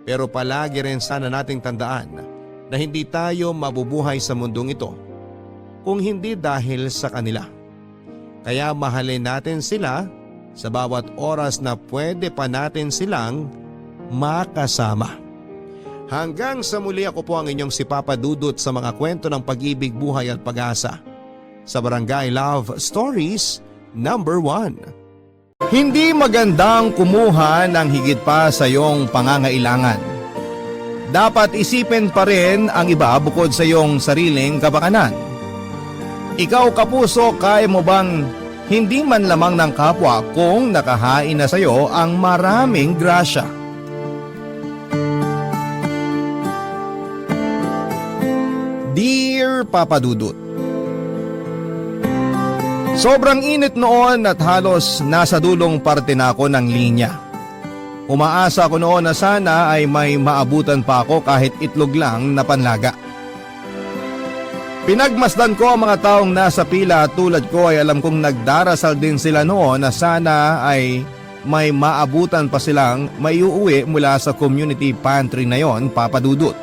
Pero palagi rin sana nating tandaan na hindi tayo mabubuhay sa mundong ito kung hindi dahil sa kanila. Kaya mahalin natin sila sa bawat oras na pwede pa natin silang makasama. Hanggang sa muli, ako po ang inyong si Papa Dudut sa mga kwento ng pag-ibig, buhay at pag-asa sa Barangay Love Stories number 1. Hindi magandang kumuha ng higit pa sa iyong pangangailangan. Dapat isipin pa rin ang iba bukod sa iyong sariling kapakanan. Ikaw, kapuso, kaya mo bang hindi man lamang ng kapwa kung nakahain na sa iyo ang maraming grasya? Dear Papa Dudut, sobrang init noon at halos nasa dulong parte na ako ng linya. Umaasa ko noon na sana ay may maabutan pa ako kahit itlog lang na panlaga. Pinagmasdan ko ang mga taong nasa pila at tulad ko ay alam kong nagdarasal din sila noon na sana ay may maabutan pa silang maiuwi mula sa community pantry na yon, Papa Dudut.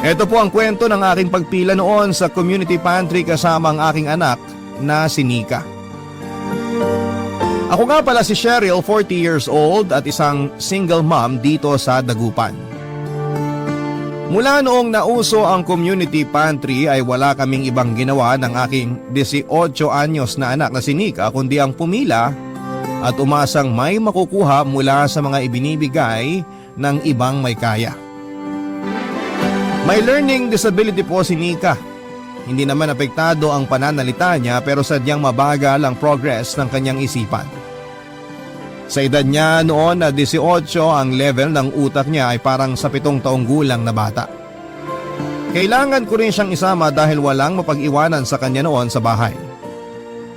Ito po ang kwento ng aking pagpila noon sa community pantry kasama ang aking anak na si Nika. Ako nga pala si Cheryl, 40 years old at isang single mom dito sa Dagupan. Mula noong nauso ang community pantry ay wala kaming ibang ginawa ng aking 18 anyos na anak na si Nika kundi ang pumila at umasang may makukuha mula sa mga ibinibigay ng ibang may kaya. May learning disability po si Nika. Hindi naman apektado ang pananalita niya pero sadyang mabagal ang progress ng kanyang isipan. Sa edad niya noon na 18, ang level ng utak niya ay parang sa 7 taong gulang na bata. Kailangan ko rin siyang isama dahil walang mapag-iwanan sa kanya noon sa bahay.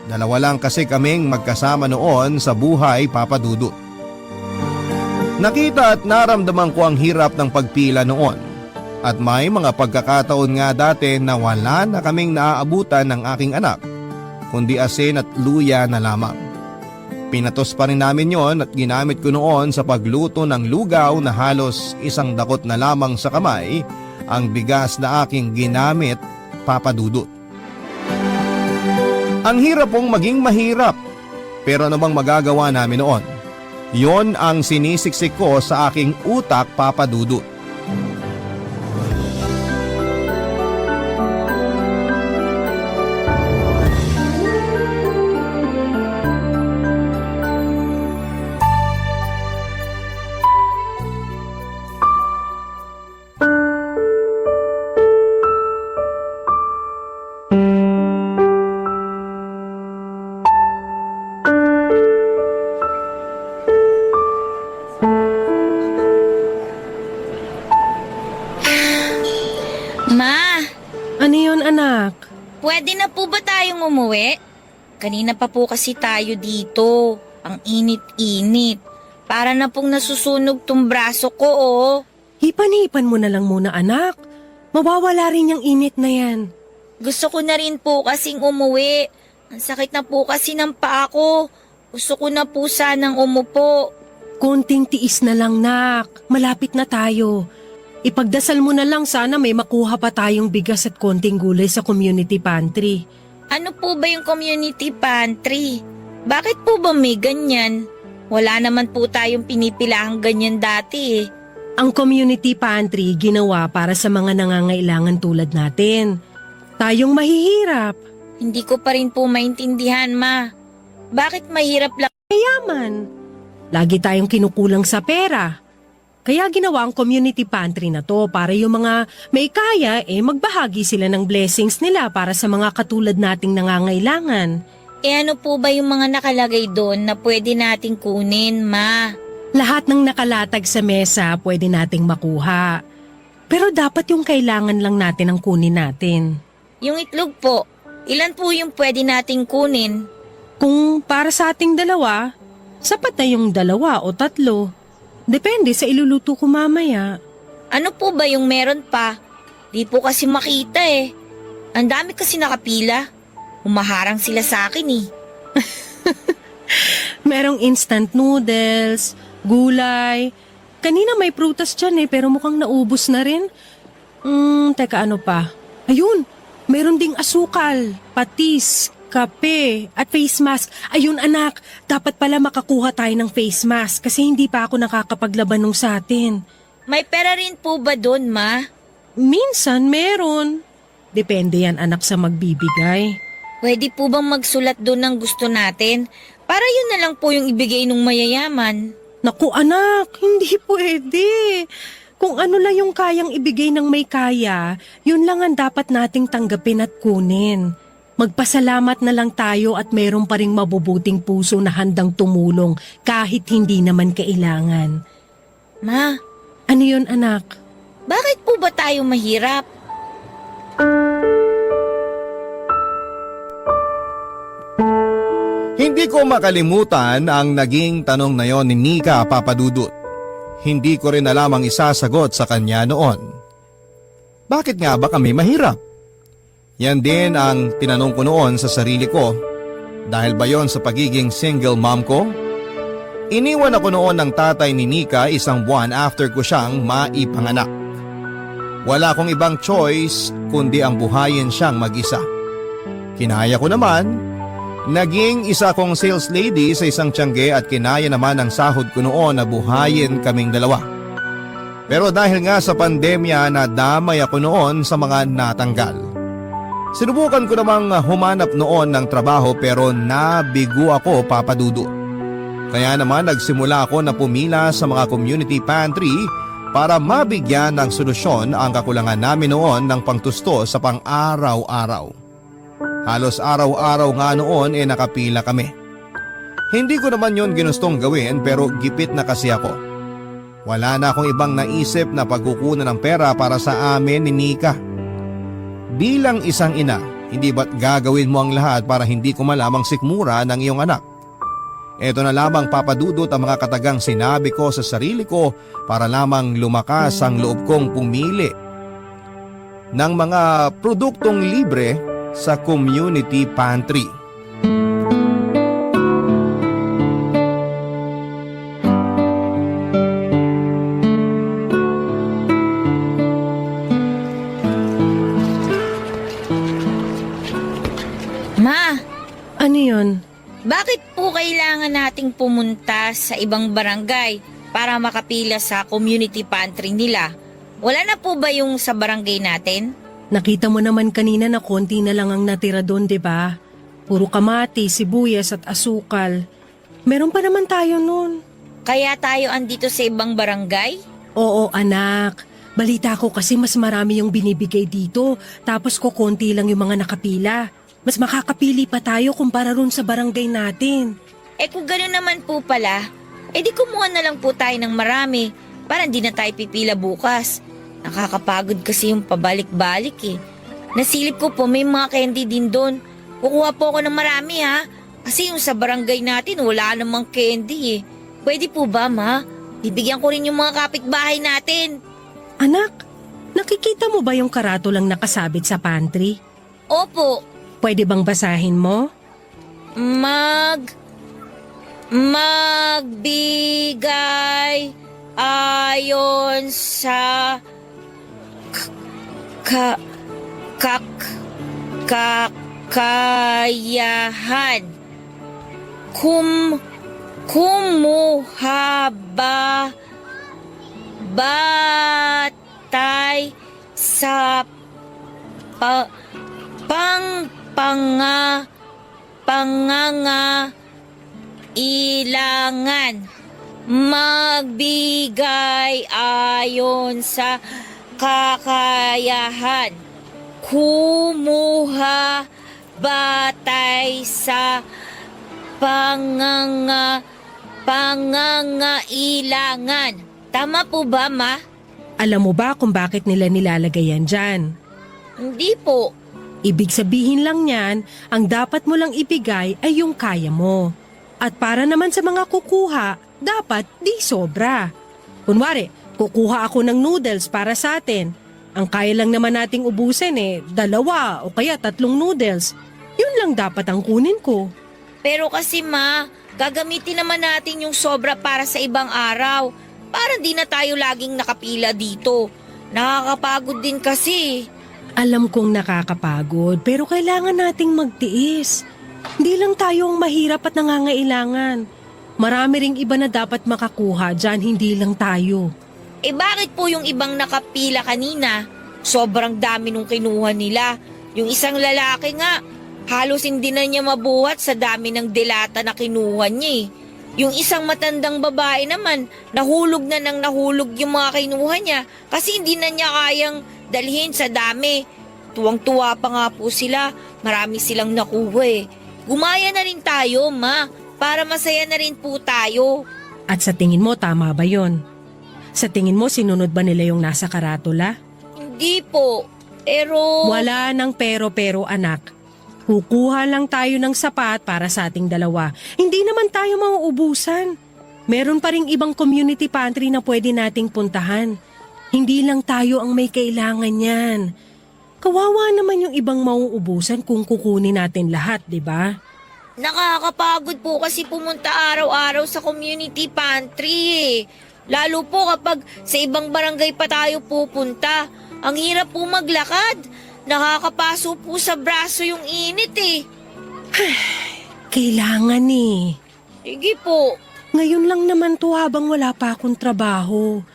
Dalawa lang kasi kaming magkasama noon sa buhay, Papa Dudut. Nakita at naramdaman ko ang hirap ng pagpila noon. At may mga pagkakataon nga dati na wala na kaming naaabutan ng aking anak, kundi asin at luya na lamang. Pinatos pa rin namin yon at ginamit ko noon sa pagluto ng lugaw na halos isang dakot na lamang sa kamay ang bigas na aking ginamit, Papa Dudut. Ang hirap pong maging mahirap, pero ano bang magagawa namin noon? Yon ang sinisiksik ko sa aking utak, Papa Dudut. Ma, Ano yun, anak? pwede na po ba tayong umuwi? Kanina pa po kasi tayo dito. Ang init-init. Para na pong nasusunog tong braso ko, oh. Hipan-hipan mo na lang muna, anak. Mawawala rin yung init na yan. Gusto ko na rin po kasing umuwi. Ang sakit na po kasi ng paa ko. Gusto ko na po sanang umupo. Konting tiis na lang, nak. Malapit na tayo. Ipagdasal mo na lang sana may makuha pa tayong bigas at konting gulay sa community pantry. Ano po ba yung community pantry? Bakit po ba may ganyan? Wala naman po tayong pinipilahang ganyan dati eh. Ang community pantry ginawa para sa mga nangangailangan tulad natin. Tayong mahihirap, Hindi ko pa rin po maintindihan, Ma. Bakit mahirap lang? yaman. Lagi tayong kinukulang sa pera. Kaya ginawa ang community pantry na to para yung mga may kaya magbahagi sila ng blessings nila para sa mga katulad nating nangangailangan. Ano po ba yung mga nakalagay doon na pwede nating kunin, Ma? Lahat ng nakalatag sa mesa pwede nating makuha. Pero dapat yung kailangan lang natin ang kunin natin. Yung itlog po, ilan po yung pwede nating kunin? Kung para sa ating dalawa, sapat na yung 2 o 3. Depende sa iluluto ko mamaya. Ano po ba yung meron pa? Di po kasi makita eh. Ang dami kasi nakapila. Humaharang sila sa akin eh. Merong instant noodles, gulay. Kanina may prutas dyan pero mukhang naubos na rin. Teka ano pa? Ayun, meron ding asukal, patis, kape, at face mask. Ayun anak, dapat pala makakuha tayo ng face mask kasi hindi pa ako nakakapaglaban nung sa atin. May pera rin po ba doon, Ma? Minsan meron. Depende yan anak sa magbibigay. Pwede po bang magsulat doon ng gusto natin? Para yun na lang po yung ibigay nung mayayaman. Naku anak, hindi pwede. Kung ano lang yung kayang ibigay ng may kaya, yun lang ang dapat nating tanggapin at kunin. Magpasalamat na lang tayo at meron pa ring mabubuting puso na handang tumulong kahit hindi naman kailangan. Ma, Ano yun anak? bakit po ba tayo mahirap? Hindi ko makalimutan ang naging tanong na yon ni Nika, Papa Dudut. Hindi ko rin alam ang isasagot sa kanya noon. Bakit nga ba kami mahirap? Yan din ang tinanong ko noon sa sarili ko. Dahil ba yon sa pagiging single mom ko? Iniwan ako noon ng tatay ni Nika 1 buwan after ko siyang maipanganak. Wala akong ibang choice kundi ang buhayin siyang mag-isa. Kinaya ko naman. Naging isa akong sales lady sa isang tiyangge at kinaya naman ang sahod ko noon na buhayin kaming dalawa. Pero dahil nga sa pandemya nadamay ako noon sa mga natanggal. Sinubukan ko namang humanap noon ng trabaho pero nabigo ako papadudot. Kaya naman nagsimula ako na pumila sa mga community pantry para mabigyan ng solusyon ang kakulangan namin noon ng pangtusto sa pang-araw-araw. Halos araw-araw nga noon nakapila kami. Hindi ko naman yon ginustong gawin pero gipit na kasi ako. Wala na akong ibang naisip na pagkukunan ng pera para sa amin ni Nika. Bilang isang ina, hindi ba't gagawin mo ang lahat para hindi ko malamang sikmura ng iyong anak? Ito na lamang papadudot ang mga katagang sinabi ko sa sarili ko para lamang lumakas ang loob kong pumili ng mga produktong libre sa community pantry. Ma, Ano yun? bakit po kailangan nating pumunta sa ibang barangay para makapila sa community pantry nila? Wala na po ba yung sa barangay natin? Nakita mo naman kanina na konti na lang ang natira doon, di ba? Puro kamati, sibuyas at asukal. Meron pa naman tayo noon. Kaya tayo andito sa ibang barangay? Oo, anak. Balita ko kasi mas marami yung binibigay dito, tapos kukonti lang yung mga nakapila. Mas makakapili pa tayo kumpara ron sa barangay natin. Kung gano'n naman po pala, di kumuha na lang po tayo ng marami para hindi na tayo pipila bukas. Nakakapagod kasi yung pabalik-balik Nasilip ko po may mga candy din doon. Kukuha po ako ng marami kasi yung sa barangay natin wala namang candy Pwede po ba, Ma? Bibigyan ko rin yung mga kapitbahay natin. Anak, nakikita mo ba yung karatulang nakasabit sa pantry? Opo, Pwede bang basahin mo? magbigay ayon sa kakayahan. Kumuha batay sa pangangailangan. Magbigay ayon sa kakayahan. Kumuha batay sa pangangailangan. Tama po ba, Ma? Alam mo ba kung bakit nila nilalagay yan dyan? Hindi po. Ibig sabihin lang niyan, ang dapat mo lang ibigay ay yung kaya mo. At para naman sa mga kukuha, dapat di sobra. Kunwari, kukuha ako ng noodles para sa atin. Ang kaya lang naman nating ubusin 2 o kaya 3 noodles. Yun lang dapat ang kunin ko. Pero kasi, Ma, gagamitin naman natin yung sobra para sa ibang araw. Para di na tayo laging nakapila dito. Nakakapagod din kasi. Alam kong nakakapagod pero kailangan nating magtiis. Hindi lang tayo ang mahirap at nangangailangan. Marami ring iba na dapat makakuha dyan, hindi lang tayo. Bakit po yung ibang nakapila kanina? Sobrang dami nung kinuha nila. Yung isang lalaki nga, halos hindi na niya mabuhat sa dami ng delata na kinuha niya Yung isang matandang babae naman, nahulog yung mga kinuha niya kasi hindi na niya kayang dalhin sa dami. Tuwang-tuwa pa nga po sila, marami silang nakuha Gumaya na rin tayo, Ma, para masaya na rin po tayo. At sa tingin mo, tama ba yon? Sa tingin mo, sinunod ba nila yung nasa karatula? Hindi po, pero... Wala nang pero-pero, anak. Kukuha lang tayo ng sapat para sa ating dalawa. Hindi naman tayo mauubusan. Meron pa ring ibang community pantry na pwede nating puntahan. Hindi lang tayo ang may kailangan yan. Kawawa naman yung ibang mauubusan kung kukunin natin lahat, di ba? Nakakapagod po kasi pumunta araw-araw sa community pantry eh. Lalo po kapag sa ibang barangay pa tayo pupunta. Ang hirap po maglakad. Nakakapaso po sa braso yung init eh. Kailangan eh. Sige po. Ngayon lang naman to habang wala pa akong trabaho.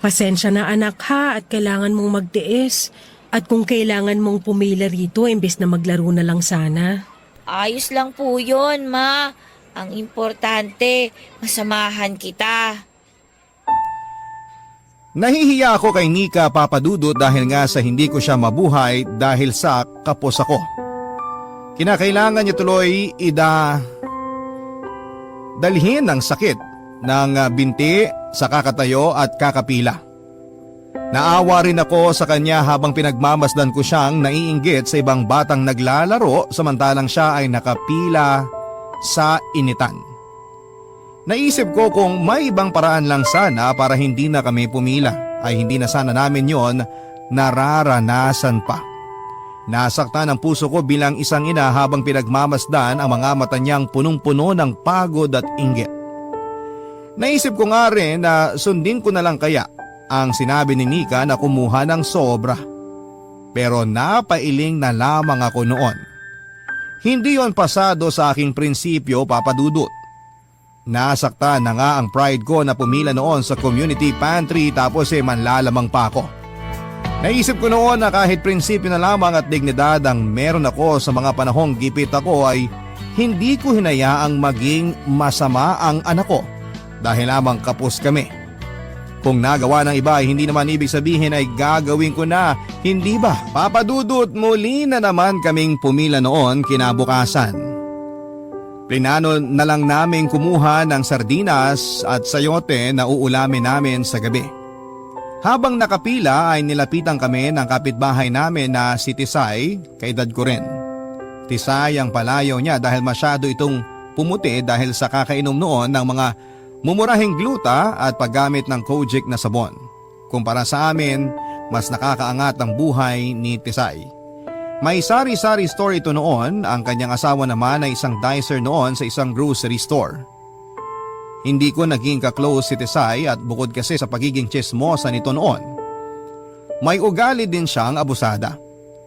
Pasensya na anak ha at kailangan mong magtiis. At kung kailangan mong pumila rito imbes na maglaro na lang sana. Ayos lang po yun, ma. Ang importante, masamahan kita. Nahihiya ako kay Nika Papadudot dahil nga sa hindi ko siya mabuhay dahil sa kapos ako. Kinakailangan niya tuloy dalhin ng sakit ng binti sa kakatayo at kakapila. Naawa rin ako sa kanya habang pinagmamasdan ko siyang naiinggit sa ibang batang naglalaro samantalang siya ay nakapila sa initan. Naisip ko kung may ibang paraan lang sana para hindi na kami pumila ay hindi na sana namin yon nararanasan pa. Nasaktan ang puso ko bilang isang ina habang pinagmamasdan ang mga mata niyang punong-puno ng pagod at inggit. Naisip ko nga rin na sundin ko na lang kaya ang sinabi ni Nika na kumuha ng sobra. Pero napailing na lamang ako noon. Hindi yon pasado sa aking prinsipyo, Papadudot. Nasaktan na nga ang pride ko na pumila noon sa community pantry tapos manlalamang pa ako. Naisip ko noon na kahit prinsipyo na lamang at dignidad ang meron ako sa mga panahong gipit ako ay hindi ko hinayaang maging masama ang anak ko dahil lamang kapos kami. Kung nagawa ng iba ay hindi naman ibig sabihin ay gagawin ko na, hindi ba? Papadudot, muli na naman kaming pumila noon kinabukasan. Plinano na lang naming kumuha ng sardinas at sayote na uulamin namin sa gabi. Habang nakapila ay nilapitan kami ng kapitbahay namin na si Tisay, kaedad ko rin. Tisay ang palayaw niya dahil masyado itong pumuti dahil sa kakainom noon ng mga mumurahing gluta at paggamit ng Kojic na sabon. Kumpara sa amin, mas nakakaangat ang buhay ni Tisay. May sari-sari store ito noon, ang kanyang asawa naman ay isang dicer noon sa isang grocery store. Hindi ko naging ka-close si Tisay at bukod kasi sa pagiging tsismosa nito noon, may ugali din siyang abusada.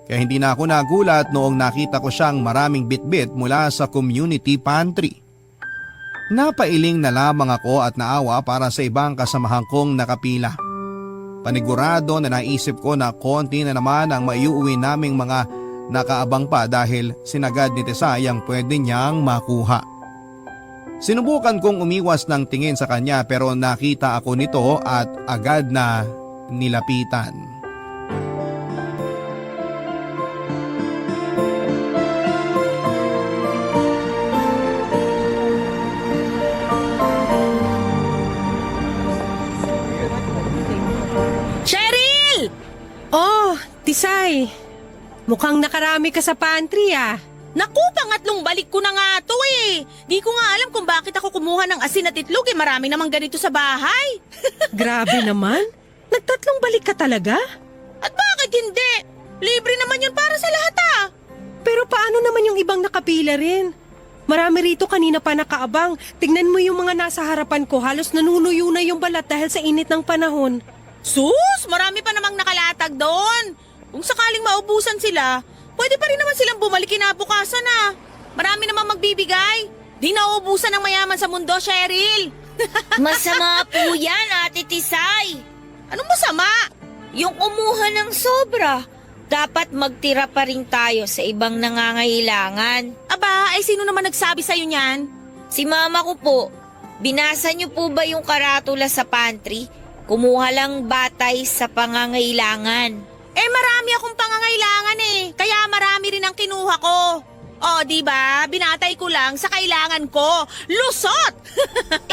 Kaya hindi na ako nagulat noong nakita ko siyang maraming bitbit mula sa community pantry. Napailing na lamang ako at naawa para sa ibang kasamahan kong nakapila. Panigurado na naisip ko na konti na naman ang maiuwi naming mga nakaabang pa dahil sinagad ni Tisay ang pwede niyang makuha. Sinubukan kong umiwas ng tingin sa kanya pero nakita ako nito at agad na nilapitan. Cheryl! Oh, Tisay. Mukhang nakarami ka sa pantry ah. Naku, pangatlong balik ko na nga to eh. Di ko nga alam kung bakit ako kumuha ng asin at itlog eh. Marami namang ganito sa bahay. Grabe naman. Nagtatlong balik ka talaga? At bakit hindi? Libre naman yun para sa lahat ah. Pero paano naman yung ibang nakapila rin? Marami rito kanina pa nakaabang. Tingnan mo yung mga nasa harapan ko. Halos nanunuyo na yung balat dahil sa init ng panahon. Sus, marami pa namang nakalatag doon. Kung sakaling maubusan sila, pwede pa rin naman silang bumalik kinabukasan ah. Marami namang magbibigay. Di nauubusan ng mayaman sa mundo, Cheryl. Masama po yan, Ate Tisay. Anong masama? Yung kumuha ng sobra. Dapat magtira pa rin tayo sa ibang nangangailangan. Aba, ay sino naman nagsabi sa'yo niyan? Si mama ko po. Binasa niyo po ba yung karatula sa pantry? Kumuha lang batay sa pangangailangan. Eh marami akong pangangailangan eh, kaya marami rin ang kinuha ko. O, di ba? Binatay ko lang sa kailangan ko. Lusot!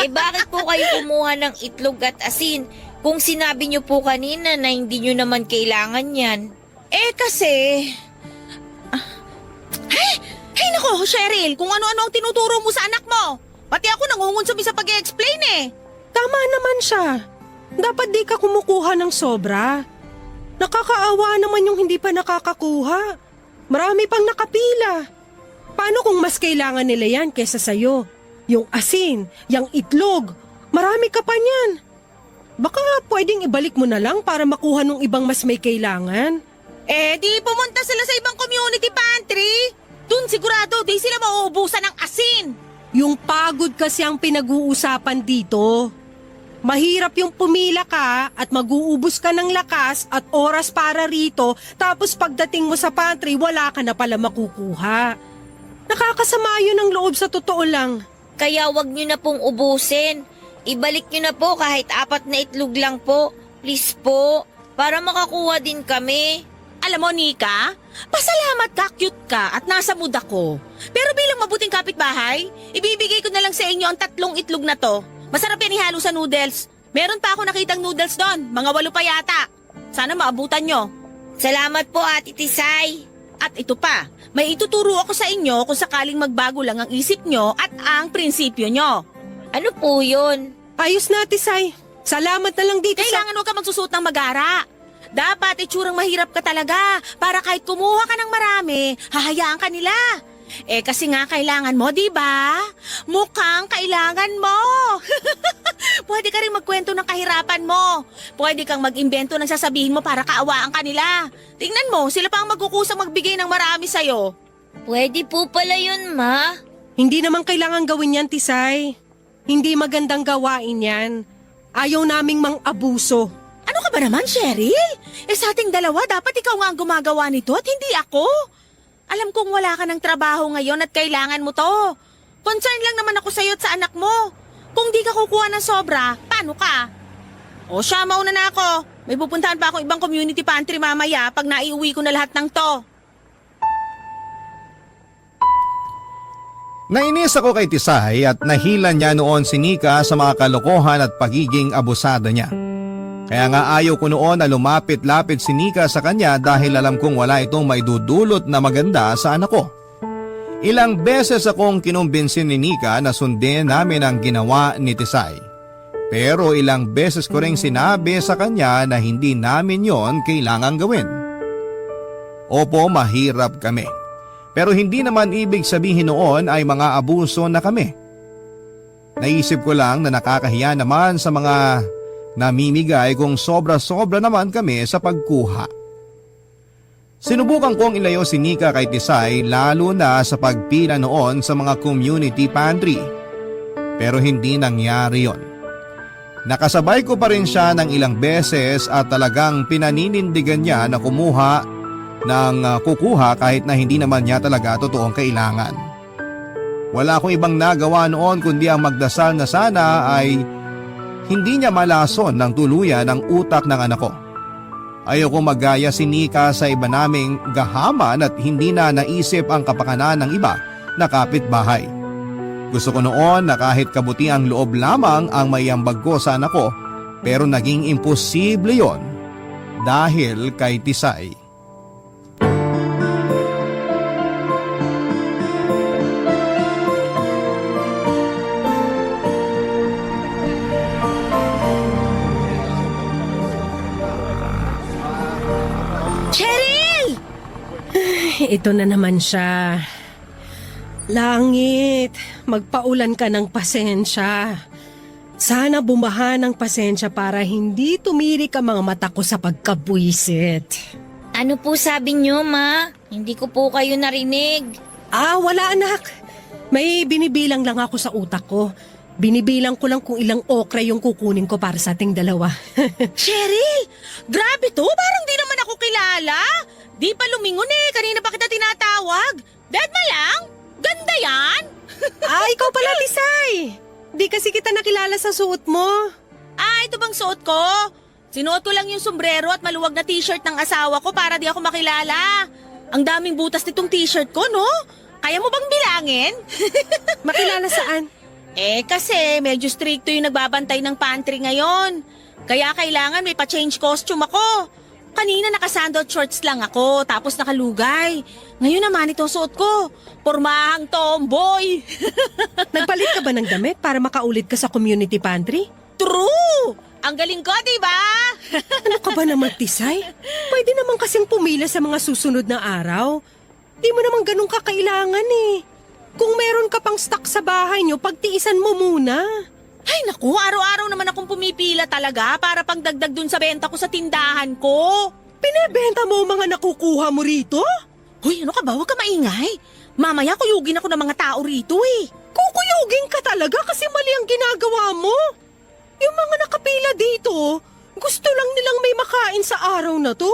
Eh bakit po kayo kumuha ng itlog at asin kung sinabi niyo po kanina na hindi niyo naman kailangan yan? Eh kasi... Hey nako, Cheryl, kung ano-ano ang tinuturo mo sa anak mo. Pati ako nangungunsumi sa pag-i-explain eh. Tama naman siya. Dapat di ka kumukuha ng sobra. Nakakaawa naman yung hindi pa nakakakuha. Marami pang nakapila. Paano kung mas kailangan nila yan kesa sa'yo? Yung asin, yung itlog, marami ka pa niyan. Baka pwedeng ibalik mo na lang para makuha ng ibang mas may kailangan. Eh, di pumunta sila sa ibang community pantry. Dun sigurado, di sila mauubusan ng asin. Yung pagod kasi ang pinag-uusapan dito. Mahirap yung pumila ka at mag-uubos ka ng lakas at oras para rito, tapos pagdating mo sa pantry, wala ka na pala makukuha. Nakakasama yun ang loob sa totoo lang. Kaya wag nyo na pong ubusin. Ibalik nyo na po kahit 4 na itlog lang po. Please po, para makakuha din kami. Alam mo, Nika, pasalamat ka, cute ka at nasa mood ako. Pero bilang mabuting kapitbahay, ibibigay ko na lang sa inyo ang 3 itlog na to. Masarap yan ihalo sa noodles. Meron pa ako nakitang noodles doon, mga 8 pa yata. Sana maabutan nyo. Salamat po, Ate Tisay. At ito pa, may ituturo ako sa inyo kung sakaling magbago lang ang isip nyo at ang prinsipyo nyo. Ano po yun? Ayos na, Tisay. Salamat na lang dito Kailangan huwag ka magsusuot ng magara. Dapat itsurang mahirap ka talaga para kahit kumuha ka ng marami, hahayaan ka nila. Eh kasi nga kailangan mo, di ba? Mukhang kailangan mo. Pwede ka rin magkwento ng kahirapan mo. Pwede kang mag-imbento ng sasabihin mo para kaawaan ka nila. Tingnan mo, sila pa ang magkukusang magbigay ng marami sa'yo. Pwede po pala yun, Ma. Hindi naman kailangan gawin yan, Tisay. Hindi magandang gawain yan. Ayaw naming mang-abuso. Ano ka ba naman, Cheryl? Eh sa ating dalawa, dapat ikaw nga ang gumagawa nito at hindi ako. Alam kong wala ka ng trabaho ngayon at kailangan mo to. Concern lang naman ako sa'yo at sa anak mo. Kung di ka kukuha ng sobra, paano ka? O siya, mauna na ako. May pupuntahan pa akong ibang community pantry mamaya pag naiuwi ko na lahat ng to. Nainis ako kay Tisay at nahilan niya noon si Nika sa mga kalokohan at pagiging abusada niya. Kaya nga ayaw ko noon na lumapit-lapit si Nika sa kanya dahil alam kong wala itong maidudulot na maganda sa anak ko. Ilang beses akong kinumbinsin ni Nika na sundin namin ang ginawa ni Tisay. Pero ilang beses ko ring sinabi sa kanya na hindi namin yon kailangang gawin. Opo, mahirap kami. Pero hindi naman ibig sabihin noon ay mga abuso na kami. Naisip ko lang na nakakahiya naman sa mga namimigay kung sobra-sobra naman kami sa pagkuha. Sinubukan kong ilayo si Nika kay Tisay lalo na sa pagpila noon sa mga community pantry. Pero hindi nangyari yon. Nakasabay ko pa rin siya ng ilang beses at talagang pinaninindigan niya na kumuha ng kukuha kahit na hindi naman niya talaga totoong kailangan. Wala akong ibang nagawa noon kundi ang magdasal na sana ay hindi niya malason ng tuluyan ang utak ng anak ko. Ayoko magaya si Nika sa iba naming gahaman at hindi na naisip ang kapakanan ng iba na kapitbahay. Gusto ko noon na kahit kabuti ang loob lamang ang maiambag ko sa anak ko, pero naging imposible yon dahil kay Tisay. Cheryl! Ito na naman siya. Langit, magpaulan ka ng pasensya. Sana bumaha ng pasensya para hindi tumirik ang mga mata ko sa pagkabwisit. Ano po sabi nyo, Ma? Hindi ko po kayo narinig. Wala anak. May binibilang lang ako sa utak ko. Binibilang ko lang kung ilang okra yung kukunin ko para sa ating dalawa. Cheryl! Grabe to! Parang di naman ako kilala. Di pa lumingon eh. Kanina pa kita tinatawag. Dead ma lang? Ganda yan! Ikaw pala, Tisay. Di kasi kita nakilala sa suot mo. Ito bang suot ko? Sinuot ko lang yung sombrero at maluwag na t-shirt ng asawa ko para di ako makilala. Ang daming butas nitong t-shirt ko, no? Kaya mo bang bilangin? Makilala saan? Kasi medyo stricto yung nagbabantay ng pantry ngayon. Kaya kailangan may pa-change costume ako. Kanina naka-sandal shorts lang ako, tapos nakalugay. Ngayon naman ito suot ko. Pormahang tomboy. Nagpalit ka ba ng damit para makaulit ka sa community pantry? True! Ang galing ko, di ba? Ano ka ba naman, Tisay? Pwede naman kasing pumila sa mga susunod na araw. Di mo naman ganun kakailangan eh. Kung meron ka pang stock sa bahay nyo, pagtiisan mo muna. Ay naku, araw-araw naman akong pumipila talaga para pangdagdag dun sa benta ko sa tindahan ko. Pinebenta mo ang mga nakukuha mo rito? Hoy, ano ka ba? Huwag ka maingay. Mamaya kuyugin ako ng mga tao rito eh. Kukuyugin ka talaga kasi mali ang ginagawa mo. Yung mga nakapila dito, gusto lang nilang may makain sa araw na to.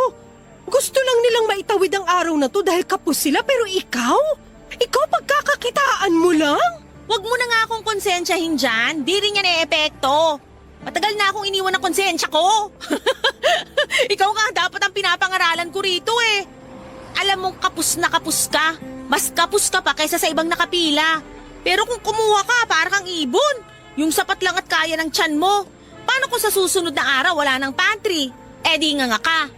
Gusto lang nilang maitawid ang araw na to dahil kapos sila, pero ikaw pagkakakitaan mo lang? Huwag mo na nga akong konsensyahin dyan. Di rin yan e-epekto. Matagal na akong iniwan ng konsensya ko. Ikaw nga dapat ang pinapangaralan ko rito eh. Alam mong kapus na kapus ka. Mas kapus ka pa kaysa sa ibang nakapila. Pero kung kumuha ka, para kang ibon. Yung sapat lang at kaya ng tiyan mo. Paano kung sa susunod na araw wala ng pantry? Eh di nga ka.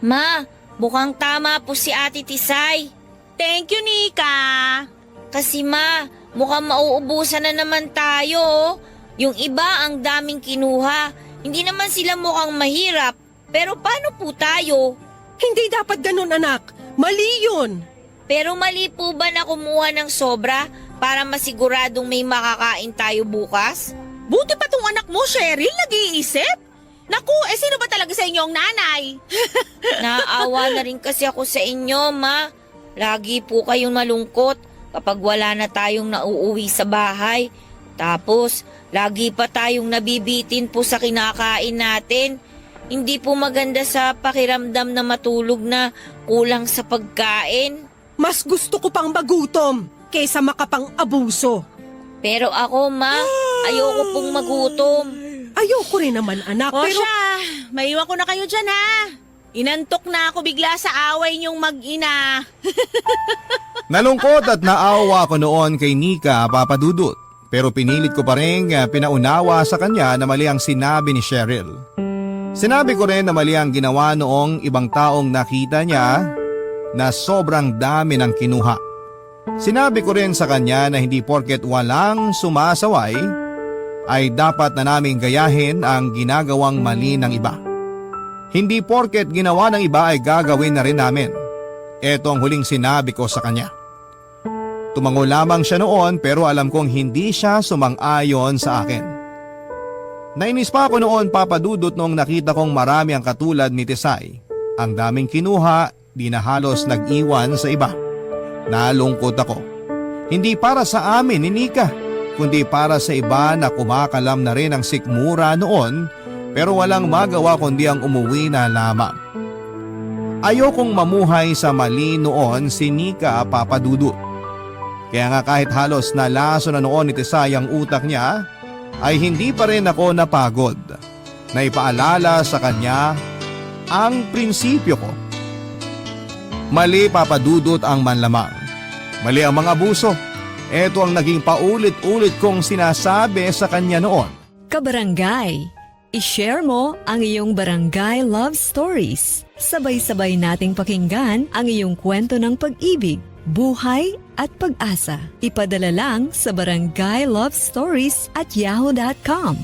Ma, mukhang tama po si Ate Tisay. Thank you, Nika. Kasi ma, mukhang mauubusan na naman tayo. Oh. Yung iba ang daming kinuha. Hindi naman sila mukhang mahirap. Pero paano po tayo? Hindi dapat ganun, anak. Mali yun. Pero mali po ba na kumuha ng sobra para masiguradong may makakain tayo bukas? Buti pa tong anak mo, Cheryl, nag-iisip. Naku, sino ba talaga sa inyo ang nanay? Naaawa na rin kasi ako sa inyo, ma. Lagi po kayong malungkot kapag wala na tayong nauuwi sa bahay. Tapos, lagi pa tayong nabibitin po sa kinakain natin. Hindi po maganda sa pakiramdam na matulog na kulang sa pagkain. Mas gusto ko pang magutom kaysa makapang-abuso. Pero ako, ma, ayoko pong magutom. Ayoko rin naman, anak, O pero... siya, maiwan ko na kayo dyan ha. Inantok na ako bigla sa away niyong mag-ina. Nalungkot at naawa ko noon kay Nika, Papa Dudut. Pero pinilit ko pa rin pinaunawa sa kanya na mali ang sinabi ni Cheryl. Sinabi ko rin na mali ang ginawa noong ibang taong nakita niya na sobrang dami ng kinuha. Sinabi ko rin sa kanya na hindi porket walang sumasaway ay dapat na naming gayahin ang ginagawang mali ng iba. Hindi porket ginawa ng iba ay gagawin na rin namin. Ito ang huling sinabi ko sa kanya. Tumango lamang siya noon pero alam kong hindi siya sumang-ayon sa akin. Nainis pa ako noon, Papa Dudut, noong nakita kong marami ang katulad ni Tisay. Ang daming kinuha, di na halos nag-iwan sa iba. Nalungkot ako. Hindi para sa amin ni Nika, kundi para sa iba na kumakalam na rin ang sikmura noon pero walang magawa kundi ang umuwi na lamang. Ayokong mamuhay sa mali noon si Nika, Papa Dudut. Kaya nga kahit halos nalaso na noon ni Tisay ang utak niya, ay hindi pa rin ako napagod na ipaalala sa kanya ang prinsipyo ko. Mali, Papa Dudut, ang manlamang. Mali ang mga abuso. Ito ang naging paulit-ulit kong sinasabi sa kanya noon. Kabarangay, i-share mo ang iyong barangay love stories. Sabay-sabay nating pakinggan ang iyong kwento ng pag-ibig, buhay at pag-asa. Ipadala lang sa barangaylovestories@yahoo.com.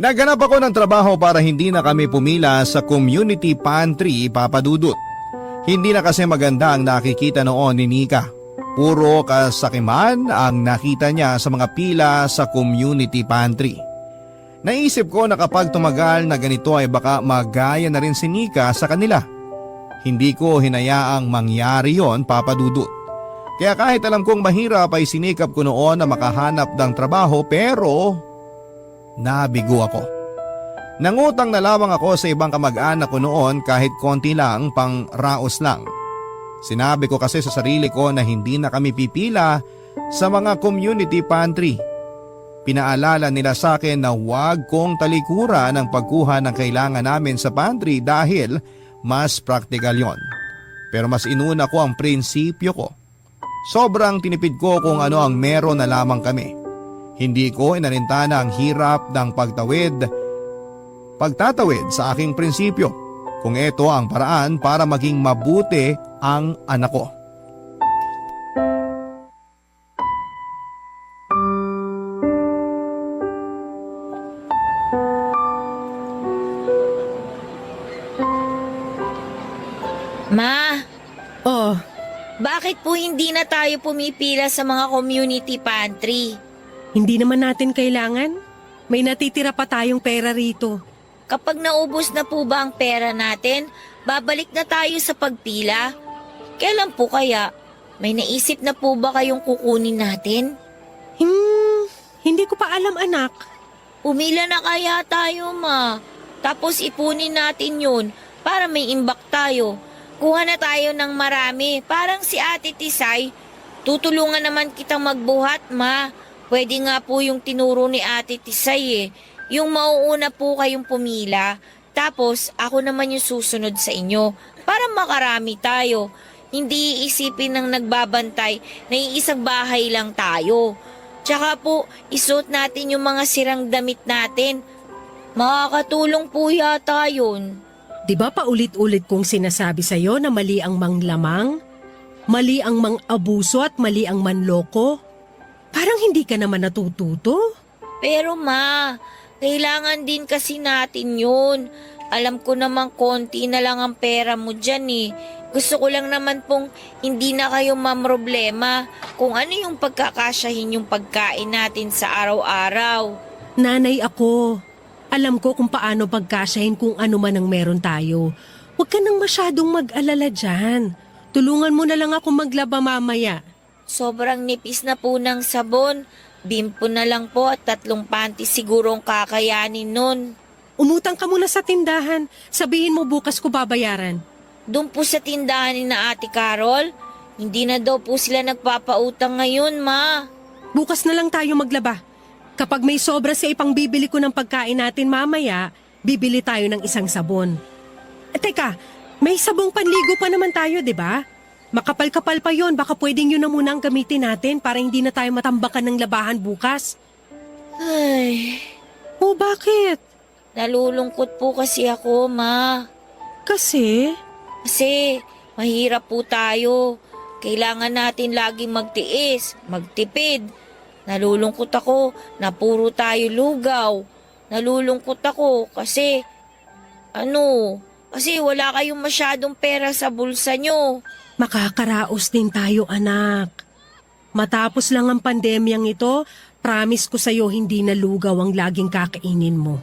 Naghanap ako ng trabaho para hindi na kami pumila sa community pantry, Papa Dudut. Hindi na kasi maganda ang nakikita noon ni Nika. Puro kasakiman ang nakita niya sa mga pila sa community pantry. Naisip ko na kapag tumagal na ganito ay baka magaya na rin si Nika sa kanila. Hindi ko hinayaang mangyari yon, Papa Dudut. Kaya kahit alam kong mahirap ay sinikap ko noon na makahanap ng trabaho pero nabigo ako. Nangutang na lamang ako sa ibang kamag-anak ko noon kahit konti lang, pang raos lang. Sinabi ko kasi sa sarili ko na hindi na kami pipila sa mga community pantry. Pinaalala nila sa akin na huwag kong talikuran ang pagkuha ng kailangan namin sa pantry dahil mas praktikal yon. Pero mas inuna ko ang prinsipyo ko. Sobrang tinipid ko kung ano ang meron na lamang kami. Hindi ko inalintana ang hirap ng pagtatawid sa aking prinsipyo kung ito ang paraan para maging mabuti ang anak ko. Ma, Oh, bakit po hindi na tayo pumipila sa mga community pantry? hindi naman natin kailangan. May natitira pa tayong pera rito. Kapag naubos na po ba ang pera natin, babalik na tayo sa pagpila? Kailan po kaya? May naisip na po ba kayong kukunin natin? Hindi ko pa alam, anak. Umila na kaya tayo, ma. Tapos ipunin natin yun para may imbak tayo. Kuha na tayo ng marami. Parang si Ate Tisay. Tutulungan naman kitang magbuhat, ma. Pwede nga po yung tinuro ni Ate Tisay eh. Yung mauuna po kayong pumila. Tapos ako naman yung susunod sa inyo. Para makarami tayo. Hindi iisipin ng nagbabantay na iisang bahay lang tayo. Tsaka po, isuot natin yung mga sirang damit natin. Makakatulong po yata yun. Di ba paulit-ulit kong sinasabi sa'yo na mali ang manglamang? Mali ang mang-abuso at mali ang manloko? Parang hindi ka naman natututo. Pero ma, kailangan din kasi natin yun. Alam ko namang konti na lang ang pera mo dyan eh. Gusto ko lang naman pong hindi na kayo mamroblema kung ano yung pagkakasyahin yung pagkain natin sa araw-araw. Nanay ako. Alam ko kung paano pagkasyahin kung ano man ang meron tayo. Huwag ka nang masyadong mag-alala dyan. Tulungan mo na lang ako maglaba mamaya. Sobrang nipis na po ng sabon. Bimpo na lang po at 3 panty siguro ang kakayanin nun. Umutang ka muna sa tindahan. Sabihin mo bukas ko babayaran. Doon po sa tindahan ni na Ate Carol, hindi na daw po sila nagpapautang ngayon, ma. Bukas na lang tayo maglaba. Kapag may sobra sa ipang bibili ko ng pagkain natin mamaya, bibili tayo ng isang sabon. Teka, may sabong panligo pa naman tayo, di ba? Makapal-kapal pa yon, baka pwedeng yun na muna ang gamitin natin para hindi na tayo matambakan ng labahan bukas. Ay, Oh, bakit? nalulungkot po kasi ako, ma. Kasi? Kasi mahirap po tayo. Kailangan natin laging magtiis, magtipid. Nalulungkot ako na puro tayo lugaw. Nalulungkot ako kasi, kasi wala kayong masyadong pera sa bulsa nyo. Makakaraos din tayo, anak. Matapos lang ang pandemyang ito, promise ko sa'yo hindi na lugaw ang laging kakainin mo.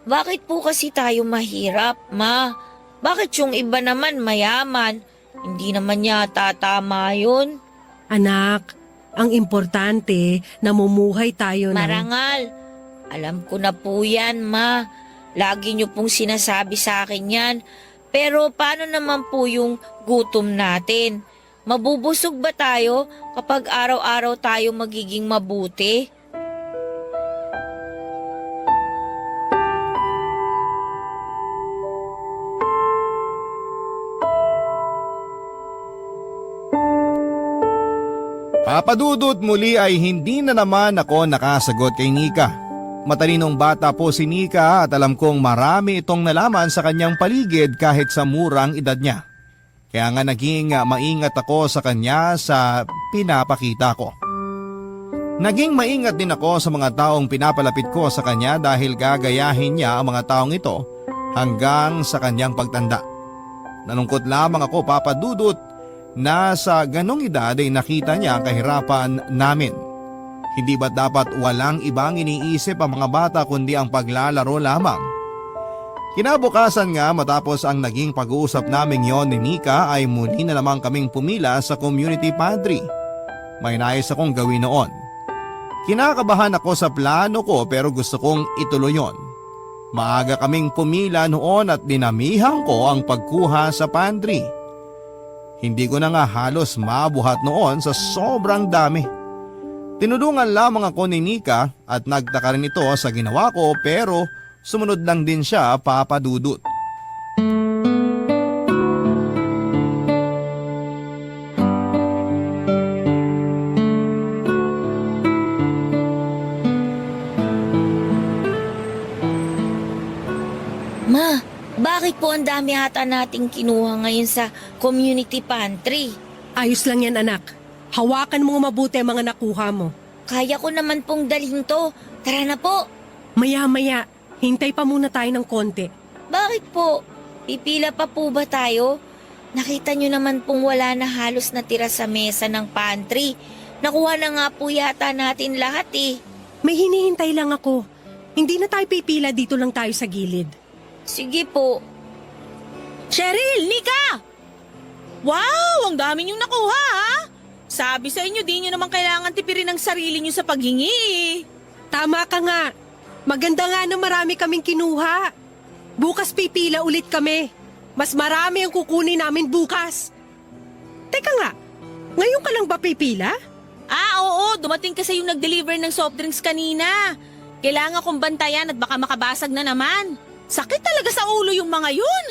Bakit po kasi tayo mahirap, ma? Bakit yung iba naman mayaman? Hindi naman yata tama yun. Anak, ang importante, namumuhay tayo ng... Marangal. Alam ko na po yan, ma. Lagi niyo pong sinasabi sa akin yan. Pero paano naman po yung gutom natin? Mabubusog ba tayo kapag araw-araw tayo magiging mabuti? Papadudot muli ay hindi na naman ako nakasagot kay Nika. Matalinong bata po si Nika at alam kong marami itong nalaman sa kanyang paligid kahit sa murang edad niya. Kaya nga naging maingat ako sa kanya sa pinapakita ko. Naging maingat din ako sa mga taong pinapalapit ko sa kanya dahil gagayahin niya ang mga taong ito hanggang sa kanyang pagtanda. Nalungkot lamang ako, Papadudot, na sa ganong edad ay nakita niya ang kahirapan namin. Hindi ba dapat walang ibang iniisip ang mga bata kundi ang paglalaro lamang? Kinabukasan nga matapos ang naging pag-uusap naming yon ni Nika ay muli na lamang kaming pumila sa community pantry. May nais akong gawin noon. Kinakabahan ako sa plano ko pero gusto kong ituloy yon. Maaga kaming pumila noon at dinamihan ko ang pagkuha sa pantry. Hindi ko na nga halos mabuhat noon sa sobrang dami. Tinulungan lamang ako ni Nika at nagtaka rin ito sa ginawa ko pero sumunod lang din siya, Papadudot. Ma, bakit po ang dami ata nating kinuha ngayon sa community pantry? Ayos lang yan, anak. Hawakan mo mabuti ang mga nakuha mo. Kaya ko naman pong dalhin to. Tara na po. Maya-maya, hintay pa muna tayo ng konti. Bakit po? Pipila pa po ba tayo? Nakita nyo naman pong wala na halos natira sa mesa ng pantry. Nakuha na nga po yata natin lahat eh. May hinihintay lang ako. Hindi na tayo pipila, dito lang tayo sa gilid. Sige po. Cheryl, Nika! Wow, ang dami niyong nakuha ha? Sabi sa inyo, di nyo naman kailangan tipirin ang sarili nyo sa paghingi eh. Tama ka nga. Maganda nga na marami kaming kinuha. Bukas pipila ulit kami. Mas marami ang kukunin namin bukas. Teka nga, ngayon ka lang ba pipila? Ah, oo, dumating kasi yung nag-deliver ng soft drinks kanina. Kailangan kong bantayan at baka makabasag na naman. Sakit talaga sa ulo yung mga yun.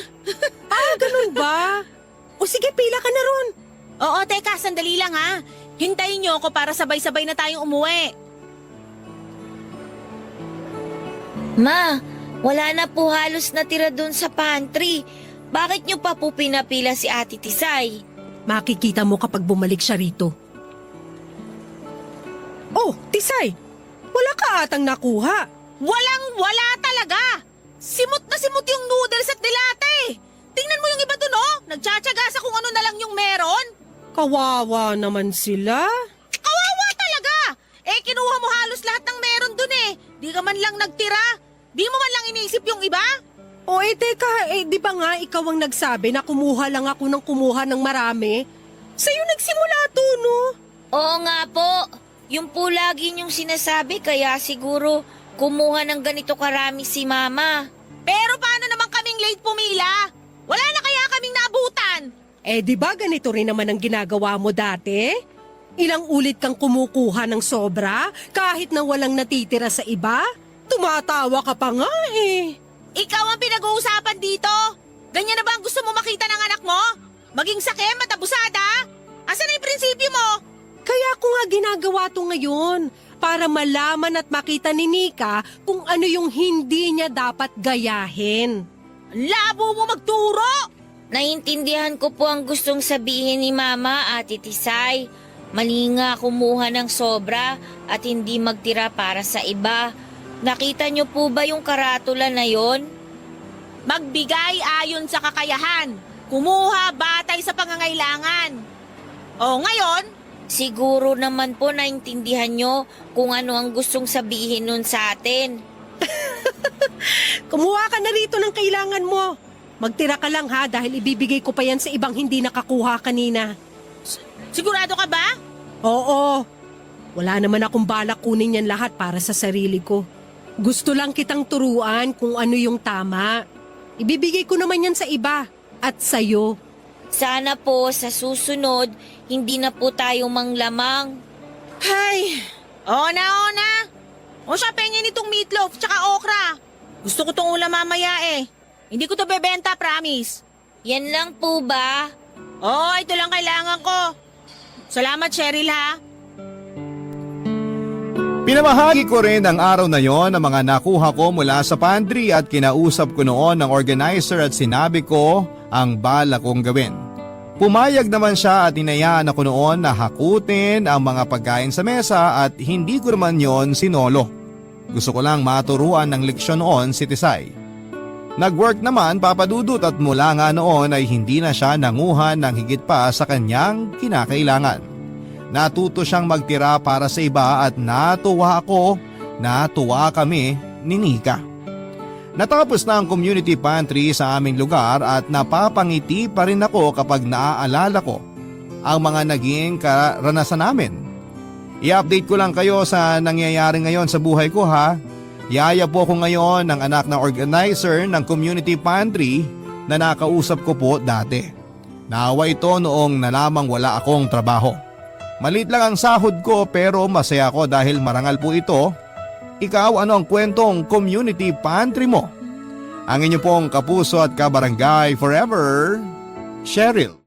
Ganun ba? O sige, pila ka na ron. Oo, teka, sandali lang ha. Hintayin niyo ako para sabay-sabay na tayong umuwi. Ma, wala na po halos natira dun sa pantry. Bakit nyo pa po pinapila si Ate Tisay? Makikita mo kapag bumalik siya rito. Oh, Tisay! Wala ka atang nakuha. Walang-wala talaga. Simot na simot yung noodles at dilate. Tingnan mo yung iba dun oh. Nagtsatsaga sa kung ano na lang yung meron. Kawawa naman sila. Kawawa talaga. Eh, kinuha mo halos lahat ng meron dun eh. Di ka man lang nagtira. Di mo man lang iniisip yung iba. O teka, di ba nga ikaw ang nagsabi na kumuha lang ako ng kumuha ng marami? Sa'yo nagsimula to, no? Oo nga po. Yung po lagi niyong sinasabi kaya siguro kumuha ng ganito karami si Mama. Pero paano naman kaming late pumila? Wala na kaya kaming naabutan. Di ba ganito rin naman ang ginagawa mo dati? Ilang ulit kang kumukuha ng sobra kahit na walang natitira sa iba? Tumatawa ka pa nga eh. Ikaw ang pinag-uusapan dito. Ganyan na ba ang gusto mo makita ng anak mo? Maging sakim at abusada? Asan na yung prinsipyo mo? Kaya ko nga ginagawa to ngayon para malaman at makita ni Nika kung ano yung hindi niya dapat gayahin. Ang labo mo magturo! Naintindihan ko po ang gustong sabihin ni Mama, Ate Tisay. Mali nga kumuha ng sobra at hindi magtira para sa iba. Nakita niyo po ba yung karatula na yon? Magbigay ayon sa kakayahan. Kumuha batay sa pangangailangan. O ngayon, Siguro naman po naintindihan niyo kung ano ang gustong sabihin nun sa atin. Kumuha ka na rito ng kailangan mo. Magtira ka lang ha dahil ibibigay ko pa yan sa ibang hindi nakakuha kanina. sigurado ka ba? Oo. Wala naman akong balak kunin yan lahat para sa sarili ko. Gusto lang kitang turuan kung ano yung tama. Ibibigay ko naman yan sa iba at sa'yo. Sana po sa susunod, hindi na po tayo manglamang. Ay, ona. O siya, pengin itong meatloaf tsaka okra. Gusto ko tong ulam mamaya eh. Hindi ko to bebenta, promise. Yan lang po ba? Oo, ito lang kailangan ko. Salamat, Cheryl ha. Pinamahagi ko rin ang araw na yon ng mga nakuha ko mula sa pantry at kinausap ko noon ng organizer at sinabi ko ang bala kong gawin. Pumayag naman siya at inayaan ako noon na hakutin ang mga pagkain sa mesa at hindi ko naman yon sinolo. Gusto ko lang maturuan ng leksyon noon si Tisay. Nag-work naman papadudot at mula nga noon ay hindi na siya nanguhan ng higit pa sa kanyang kinakailangan. Natuto siyang magtira para sa iba at natuwa kami ni Nika. Natapos na ang community pantry sa aming lugar at napapangiti pa rin ako kapag naaalala ko ang mga naging karanasan namin. I-update ko lang kayo sa nangyayari ngayon sa buhay ko ha. Yaya po ako ngayon ng anak na organizer ng community pantry na nakausap ko po dati. Naawa ito noong nalamang wala akong trabaho. Maliit lang ang sahod ko pero masaya ko dahil marangal po ito. Ikaw, ano ang kwentong community pantry mo? Ang inyo pong kapuso at kabarangay forever, Cheryl.